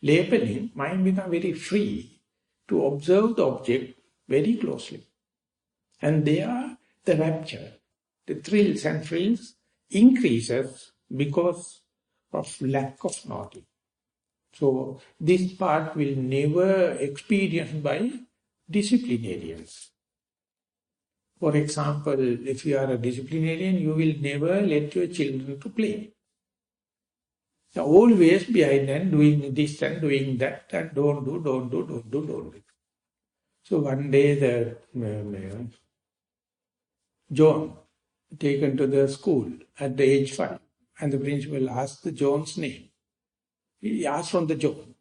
labeling, mind becomes very free to observe the object very closely. And there, the rapture, the thrills and frills increases because of lack of noting. So this part will never experienced by disciplinarians. For example, if you are a disciplinarian, you will never let your children to play. They are always behind and doing this and doing that and don't do. So one day the John taken to the school at the age 5, and the principal asked the John's name. He asked from the John.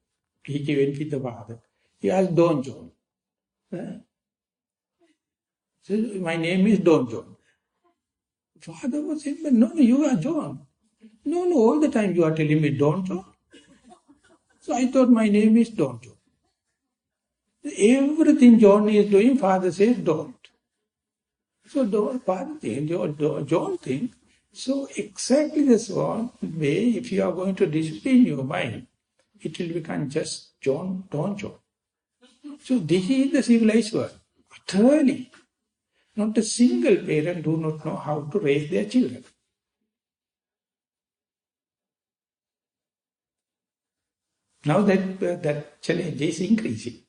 He went with the father. He asked Don John. So my name is Don John. Father was saying, but no, you are John. No, all the time you are telling me Don John. So I thought my name is Don John. Everything John is doing, father says don't. So father thinks, John thinks, so exactly the same way, if you are going to discipline your mind, it will become just Don John. So this is the civilized world. Utterly. Not a single parent do not know how to raise their children. Now that challenge is increasing.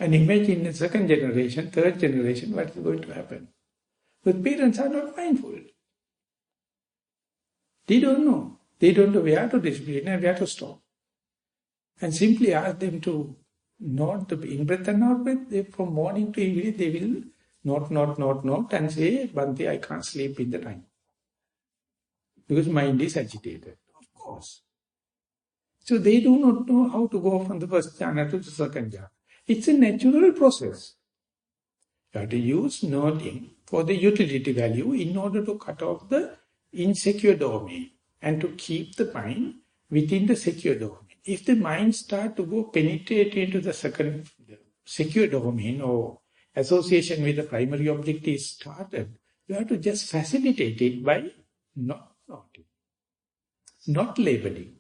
And imagine in second generation, third generation, what is going to happen? But parents are not mindful. They don't know. They don't know where to discipline and where to stop. And simply ask them to note the in-breath and out-breath. From morning to evening, they will note and say, Bhante, I can't sleep in the night. Because mind is agitated. Of course. So they do not know how to go from the first jhana to the second jhana. It's a natural process. You have to use noting for the utility value in order to cut off the insecure domain and to keep the mind within the secure domain. If the mind starts to go penetrate into the second secure domain or association with the primary object is started, you have to just facilitate it by not noting, not labeling.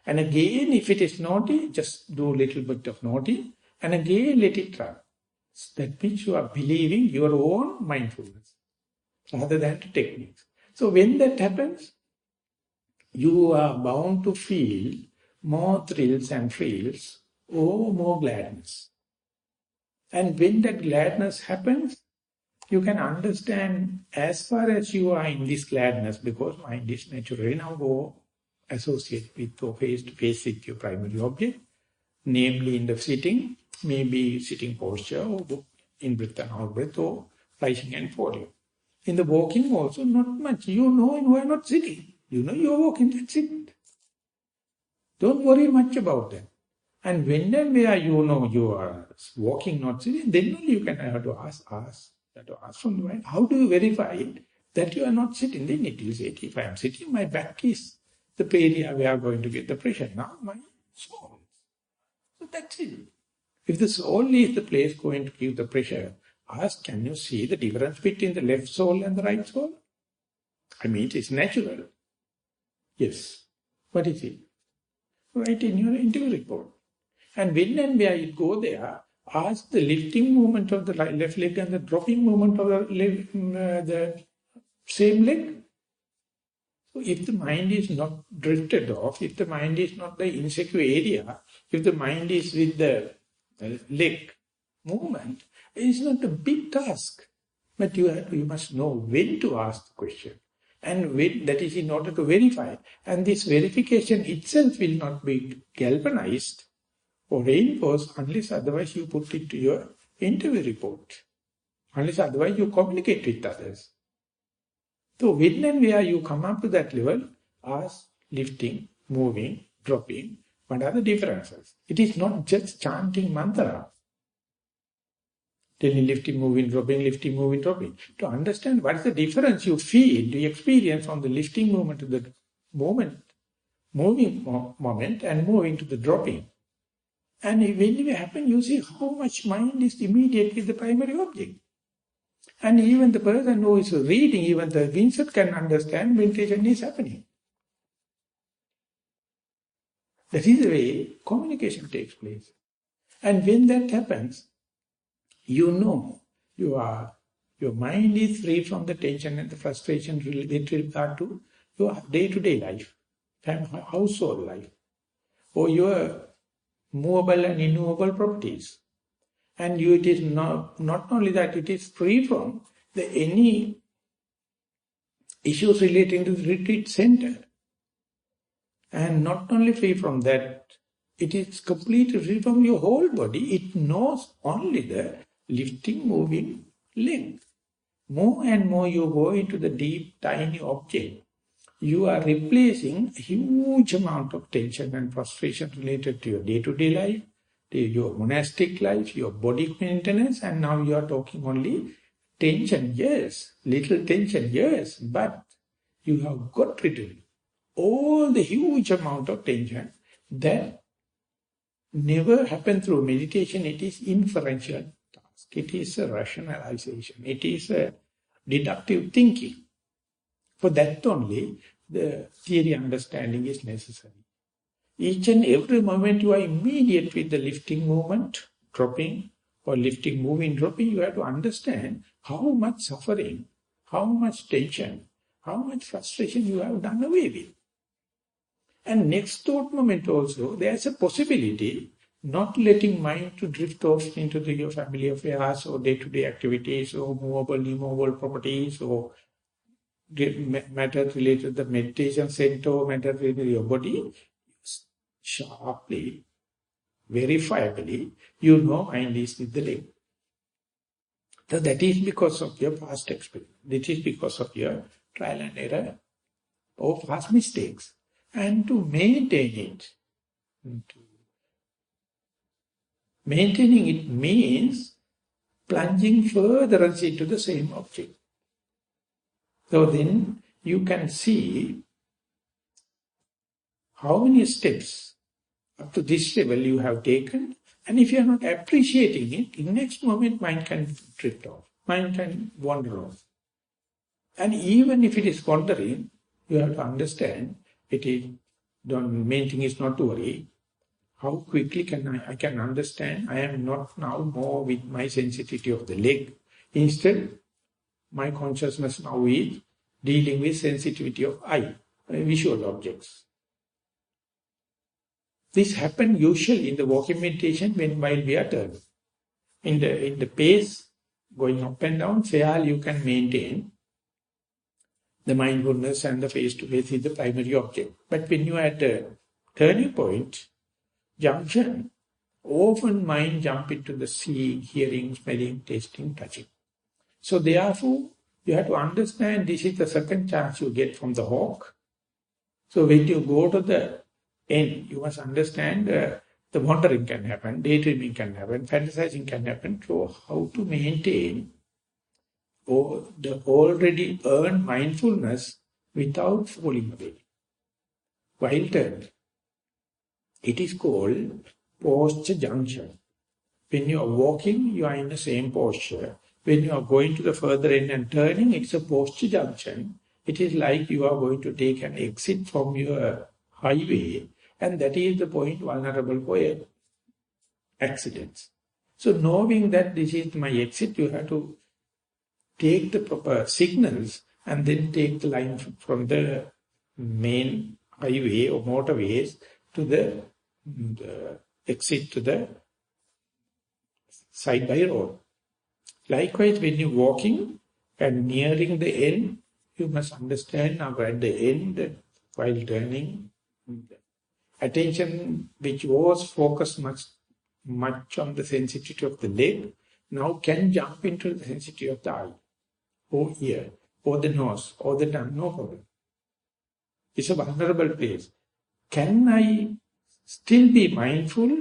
And again, if it is naughty, just do a little bit of naughty, and again let it run. That means you are believing your own mindfulness, rather than the techniques. So when that happens, you are bound to feel more thrills and feels, or more gladness. And when that gladness happens, you can understand as far as you are in this gladness, because mind is naturally now go associate with or face to face with your primary object, namely in the sitting, maybe sitting posture, or in breath and out breath, or rising and falling. In the walking also, not much. You know you are not sitting. You know you are walking, that's it. Don't worry much about that. And when and where you know you are walking, not sitting, then only you can have to ask. You have to ask from the mind. How do you verify it that you are not sitting? Then it will say, if I am sitting, my back is the area where I am going to get the pressure. Now my soul. So that's it. If the soul is the place going to give the pressure, ask, can you see the difference between the left soul and the right soul? I mean, it is natural. Yes. What is it? Write in your interview report. And when and where you go there, ask the lifting movement of the left leg and the dropping movement of the same leg. So if the mind is not drifted off, if the mind is not the insecure area, if the mind is with the leg movement, it is not a big task. But you must know when to ask the question. And when, that is in order to verify. And this verification itself will not be galvanized or reinforced unless otherwise you put it to your interview report. Unless otherwise you communicate with others. So when and where you come up to that level, ask lifting, moving, dropping, what are the differences? It is not just chanting mantra. Telling lifting, moving, dropping. To understand what is the difference you feel, you experience on the lifting movement to the moving moment and moving to the dropping. And when it happens, you see how much mind is immediately the primary object. And even the person who is reading, even the Vincent can understand meditation is happening. That is the way communication takes place. And when that happens, you know your mind is free from the tension and the frustration with regard to your day-to-day life, household life, or your movable and immovable properties. And it is not only that, it is free from any issues relating to the retreat center. And not only free from that, it is completely free from your whole body. It knows only the lifting, moving leg. More and more you go into the deep, tiny object, you are replacing a huge amount of tension and frustration related to your day-to-day life, to your monastic life, your body maintenance, and now you are talking only tension, yes, little tension, yes, but you have got rid of all the huge amount of tension that never happen through meditation. It is inferential task. It is a rationalization. It is a deductive thinking. For that only, the theory understanding is necessary. Each and every moment you are immediate with the lifting movement, dropping, or lifting, moving, dropping, you have to understand how much suffering, how much tension, how much frustration you have done away with. And next thought moment also, there is a possibility not letting mind to drift off into your family affairs or day-to-day activities or movable, immovable properties or matter related to the meditation center or matter related to your body. Sharply, verifiably, you know mind is with the leg. So that is because of your past experience. That is because of your trial and error or past mistakes. And to maintain it, maintaining it means plunging further into the same object. So then you can see how many steps up to this level you have taken, and if you are not appreciating it, in the next moment mind can drift off, mind can wander off. And even if it is wandering, you have to understand it is, the main thing is not to worry. How quickly can I can understand I am not now more with my sensitivity of the leg. Instead, my consciousness now is dealing with sensitivity of eye, visual objects. This happens usually in the walking meditation while we are turning. In the pace, going up and down, fair you can maintain the mindfulness and the face-to-face is the primary object. But when you are at a turning point, junction, often mind jump into the seeing, hearing, smelling, tasting, touching. So therefore, you have to understand this is the second chance you get from the hawk. So when you go to the end, you must understand the wandering can happen, daydreaming can happen, fantasizing can happen. So how to maintain the already earned mindfulness without falling away. While turning, it is called posture junction. When you are walking, you are in the same posture. When you are going to the further end and turning, it's a posture junction. It is like you are going to take an exit from your highway, and that is the point vulnerable for accidents. So knowing that this is my exit, you have to take the proper signals and then take the line from the main highway or motorways to the exit to the side by road. Likewise, when you're walking and nearing the end, you must understand now at the end, while turning, attention which was focused much on the sensitivity of the leg, now can jump into the sensitivity of the eye, or ear, or the nose, or the tongue, no problem. It's a vulnerable place. Can I still be mindful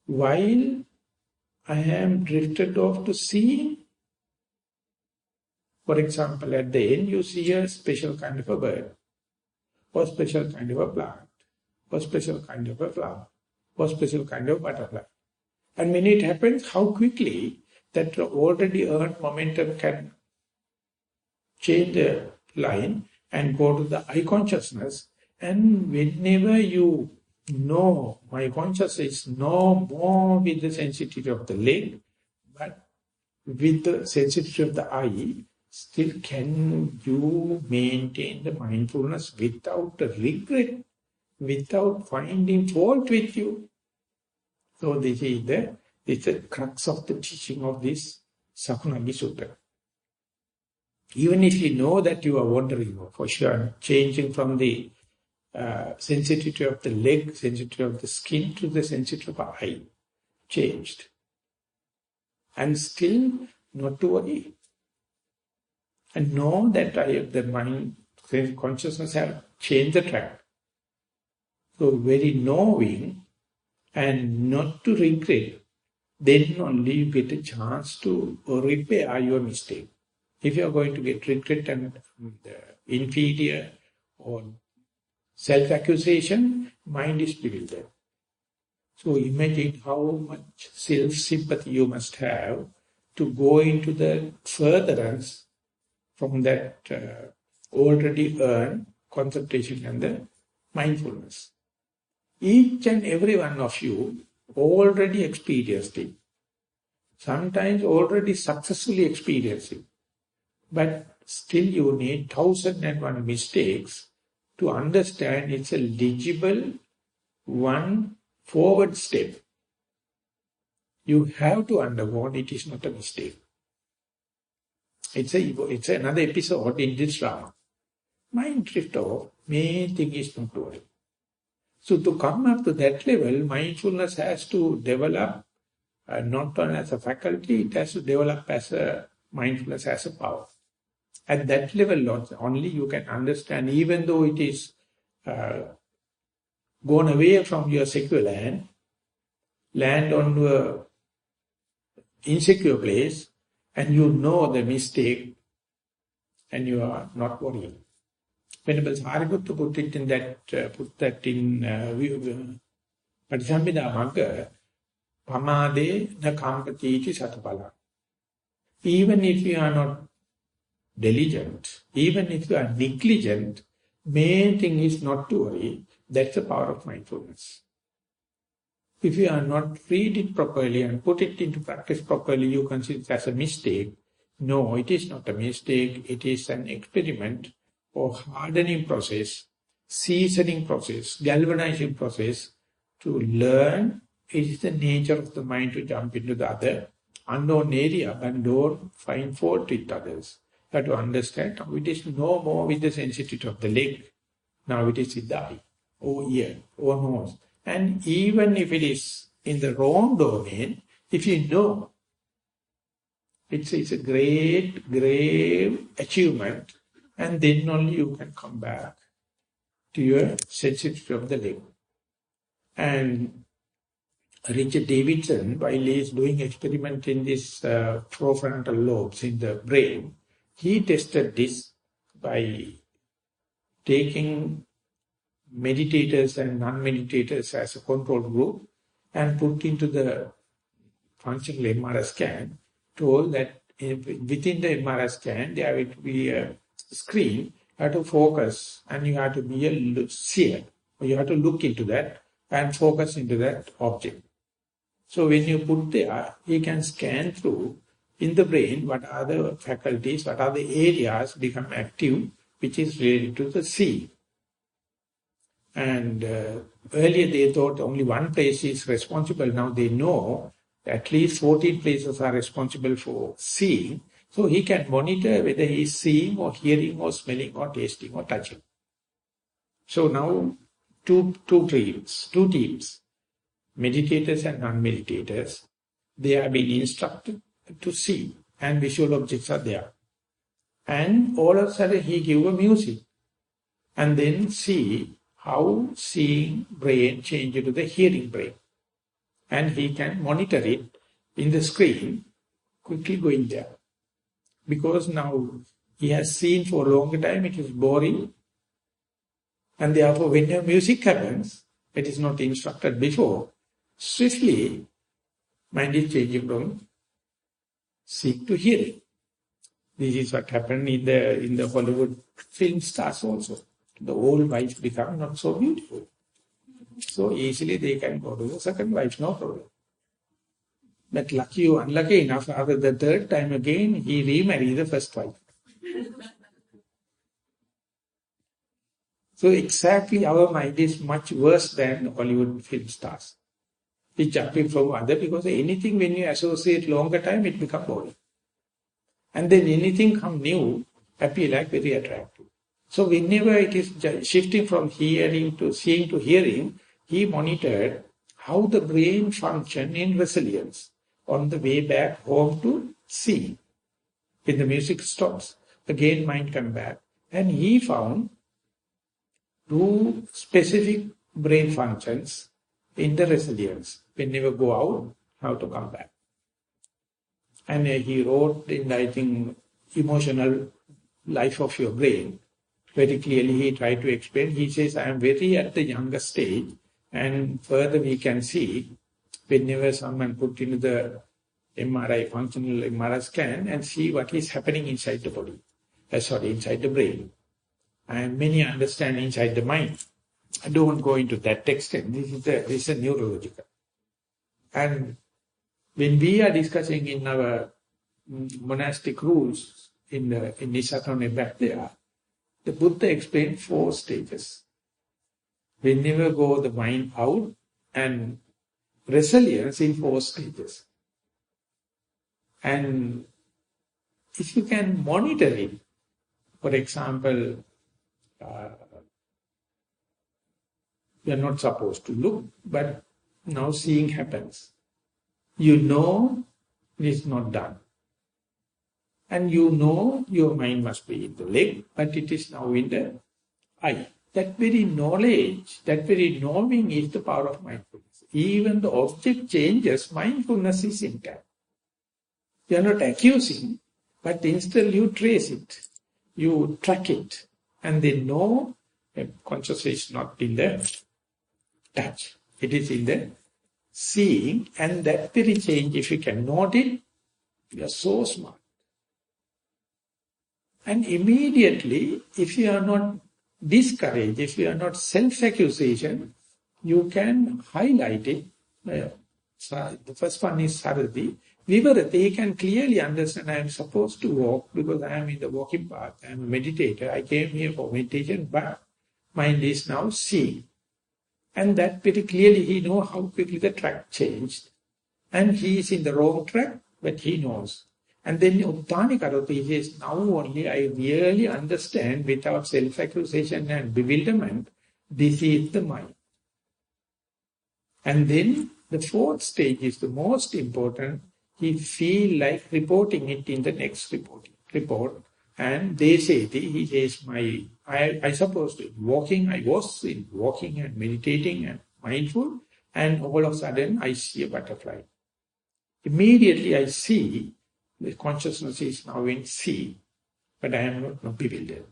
while I am drifted off to seeing? For example, at the end you see a special kind of a bird, or special kind of a plant, or special kind of a flower, or special kind of butterfly. And when it happens, how quickly that already earned momentum can change the line and go to the eye consciousness. And whenever you know, my consciousness is no more with the sensitivity of the leg, but with the sensitivity of the eye, still can you maintain the mindfulness without a regret, without finding fault with you? So this is the crux of the teaching of this Sakunaggi Sutta. Even if you know that you are wandering, for sure, changing from the sensitivity of the leg, sensitivity of the skin to the sensitivity of the eye, changed. And still not to worry. And know that the mind, consciousness have changed the track. So very knowing and not to regret, then only you get a chance to repair your mistake. If you are going to get regret and inferior or self-accusation, mind is bewildered. So imagine how much self-sympathy you must have to go into the furtherance from that already earned concentration and the mindfulness. Each and every one of you already experienced it. Sometimes already successfully experienced it. But still you need 1001 mistakes to understand it's a legible one forward step. You have to undergo it is not a mistake. It's another episode in this drama. Mind drift off, main thing is not to worry. So to come up to that level, mindfulness has to develop not only as a faculty, it has to develop as a mindfulness as a power. At that level only you can understand, even though it is gone away from your secure land onto a insecure place, and you know the mistake, and you are not worrying. Venerable Sariputta put that in Patisambhida Magga, Pamade na kampati iti satapala. Even if you are not diligent, even if you are negligent, main thing is not to worry. That's the power of mindfulness. If you are not read it properly and put it into practice properly, you consider it as a mistake. No, it is not a mistake. It is an experiment or hardening process, seasoning process, galvanizing process To learn, it is the nature of the mind to jump into the other unknown area, but don't find fault with others. You have to understand, now it is no more with the sensitivity of the leg. Now it is with the eye, or ear, or nose. And even if it is in the wrong domain, if you know, it's a great, grave achievement, and then only you can come back to your sensitivity of the leg. And Richard Davidson, while he is doing experiment in this prefrontal lobes in the brain, he tested this by taking meditators and non-meditators as a control group and put into the functional MRI scan, told that within the MRI scan there will be a screen, you have to focus and you have to be a seer. You have to look into that and focus into that object. So when you put there, he can scan through in the brain what are the faculties, what are the areas become active, which is related to the see. And earlier they thought only one place is responsible. Now they know at least 14 places are responsible for seeing. So he can monitor whether he is seeing or hearing or smelling or tasting or touching. So now two teams, meditators and non-meditators, they have been instructed to see and visual objects are there. And all of a sudden he give a music and then see how seeing brain change into the hearing brain. And he can monitor it in the screen, quickly going there. Because now he has seen for a long time, it is boring. And therefore when music happens, it is not instructed before, swiftly mind is changing from seeing to hearing. This is what happened in the Hollywood film stars also. The old wife become not so beautiful. So easily they can go to the second wife, no problem. But lucky or unlucky enough, after the third time again, he remarried the first wife. So exactly our mind is much worse than Hollywood film stars. It's jumping from other because anything when you associate longer time, it becomes boring. And then anything come new, appear like very attractive. So whenever it is shifting from hearing to seeing to hearing, he monitored how the brain function in resilience on the way back home to see. When the music stops, again mind come back. And he found two specific brain functions in the resilience. Whenever go out, how to come back. And he wrote in, I think, emotional life of your brain. Very clearly he tried to explain. He says, I am very at the younger stage. And further we can see, whenever someone put into the MRI, functional MRI scan, and see what is happening inside the body. Inside the brain. And many understand inside the mind. I don't go into that extent. This is neurological. And when we are discussing in our monastic rules, in Nissarana back there, the Buddha explained 4 stages. Whenever go the mind out and resilience in 4 stages. And if you can monitor it, for example, we are not supposed to look, but now seeing happens. You know it is not done. And you know your mind must be in the leg, but it is now in the eye. That very knowledge, that very knowing is the power of mindfulness. Even the object changes, mindfulness is intact. You are not accusing, but instead you trace it. You track it. And they know consciousness is not in the touch. It is in the seeing. And that very change, if you can note it, you are so smart. And immediately, if you are not discouraged, if you are not self-accusation, you can highlight it. The first one is Sarati. Vivarati, he can clearly understand I am supposed to walk because I am in the walking path. I am a meditator. I came here for meditation, but mind is now seeing. And that very clearly he knows how quickly the track changed. And he is in the wrong track, but he knows. And then Uttani Karoti, he says, now only I really understand without self-accusation and bewilderment, this is the mind. And then the fourth stage is the most important. He feel like reporting it in the next report. And they say, he says, I suppose walking, I was in walking and meditating and mindful, and all of a sudden I see a butterfly. Immediately I see the consciousness is now in C, but I am not bewildered.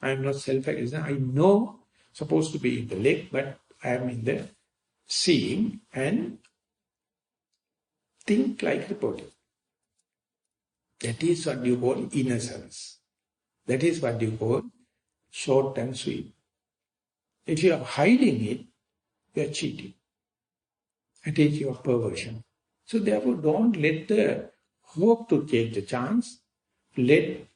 I am not self-accused. I know supposed to be in the leg, but I am in the seeing and think like reporting. That is what you call innocence. That is what you call short and sweet. If you are hiding it, you are cheating. That is your perversion. So therefore don't let the hope to take the chance. Let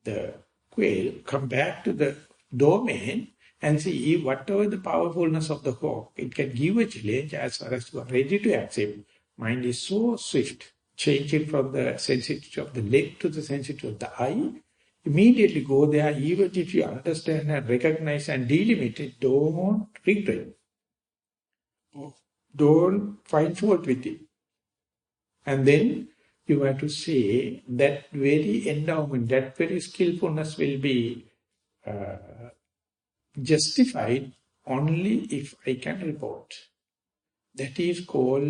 the quail come back to the domain and see whatever the powerfulness of the hawk, it can give a challenge as far as you are ready to accept. Mind is so swift, changing from the sensitivity of the leg to the sensitivity of the eye. Immediately go there, even if you understand and recognize and delimit it, don't regret. Don't find fault with it. And then you have to say that very endowment, that very skillfulness will be justified only if I can report. That is called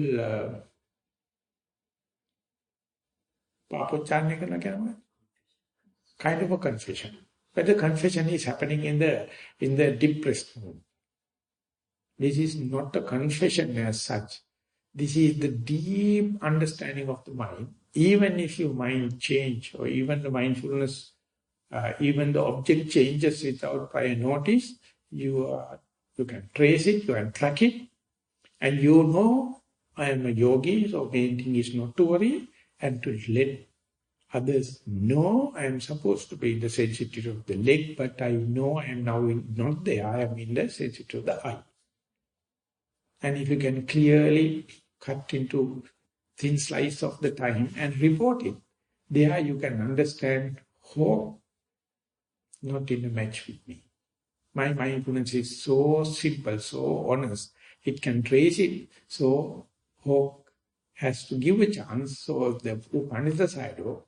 kind of a confession. But the confession is happening in the depressed mood. This is not a confession as such. This is the deep understanding of the mind. Even if your mind change or even the mindfulness, even the object changes without prior notice, you can trace it, you can track it, and you know I am a yogi, so main thing is not to worry and to let others know I am supposed to be in the sensitivity of the leg, but I know I am now not there, I am in the sensitivity of the eye. And if you can clearly cut into thin slice of the time and report it, there you can understand hope not in a match with me. My mindfulness is so simple, so honest, it can trace it, so hope has to give a chance. So the Upanishad Sayadaw,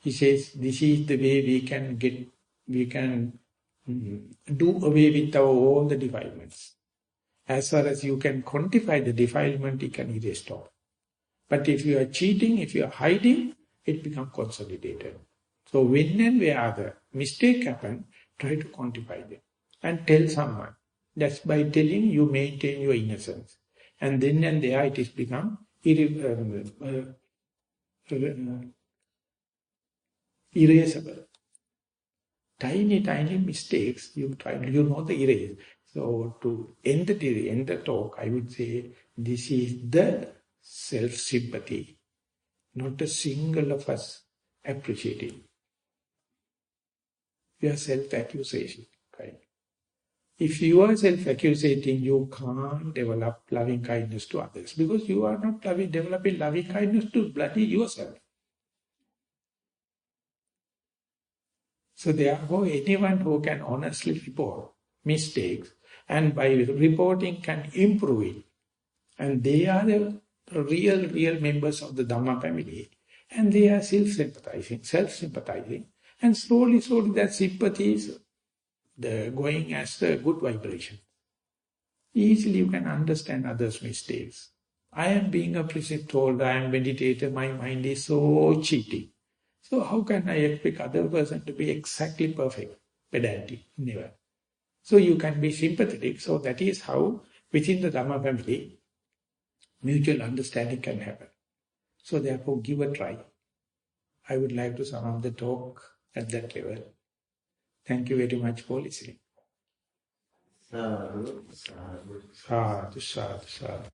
he says, this is the way we can do away with all the defilements. As far as you can quantify the defilement, it can erase all. But if you are cheating, if you are hiding, it becomes consolidated. So when and where the mistake happen, try to quantify them and tell someone. That's by telling you maintain your innocence. And then and there it is become erasable. Tiny mistakes, you know the erase. So to end the talk, I would say this is the self-sympathy. Not a single of us appreciating. We are self-accusation. Right? If you are self-accusating, you can't develop loving kindness to others because you are not developing loving kindness to bloody yourself. So therefore, anyone who can honestly report mistakes and by reporting can improve it, and they are the real members of the Dhamma family, and they are self-sympathizing, and slowly that sympathy is going as a good vibration. Easily you can understand others' mistakes. I am being a priest told, I am meditator, my mind is so cheating. So how can I expect other person to be exactly perfect? Pedantic, never. So you can be sympathetic. So that is how within the Dhamma family, mutual understanding can happen. So therefore give a try. I would like to sum up the talk at that level. Thank you very much for listening. Sadhu, sadhu, sadhu, sadhu.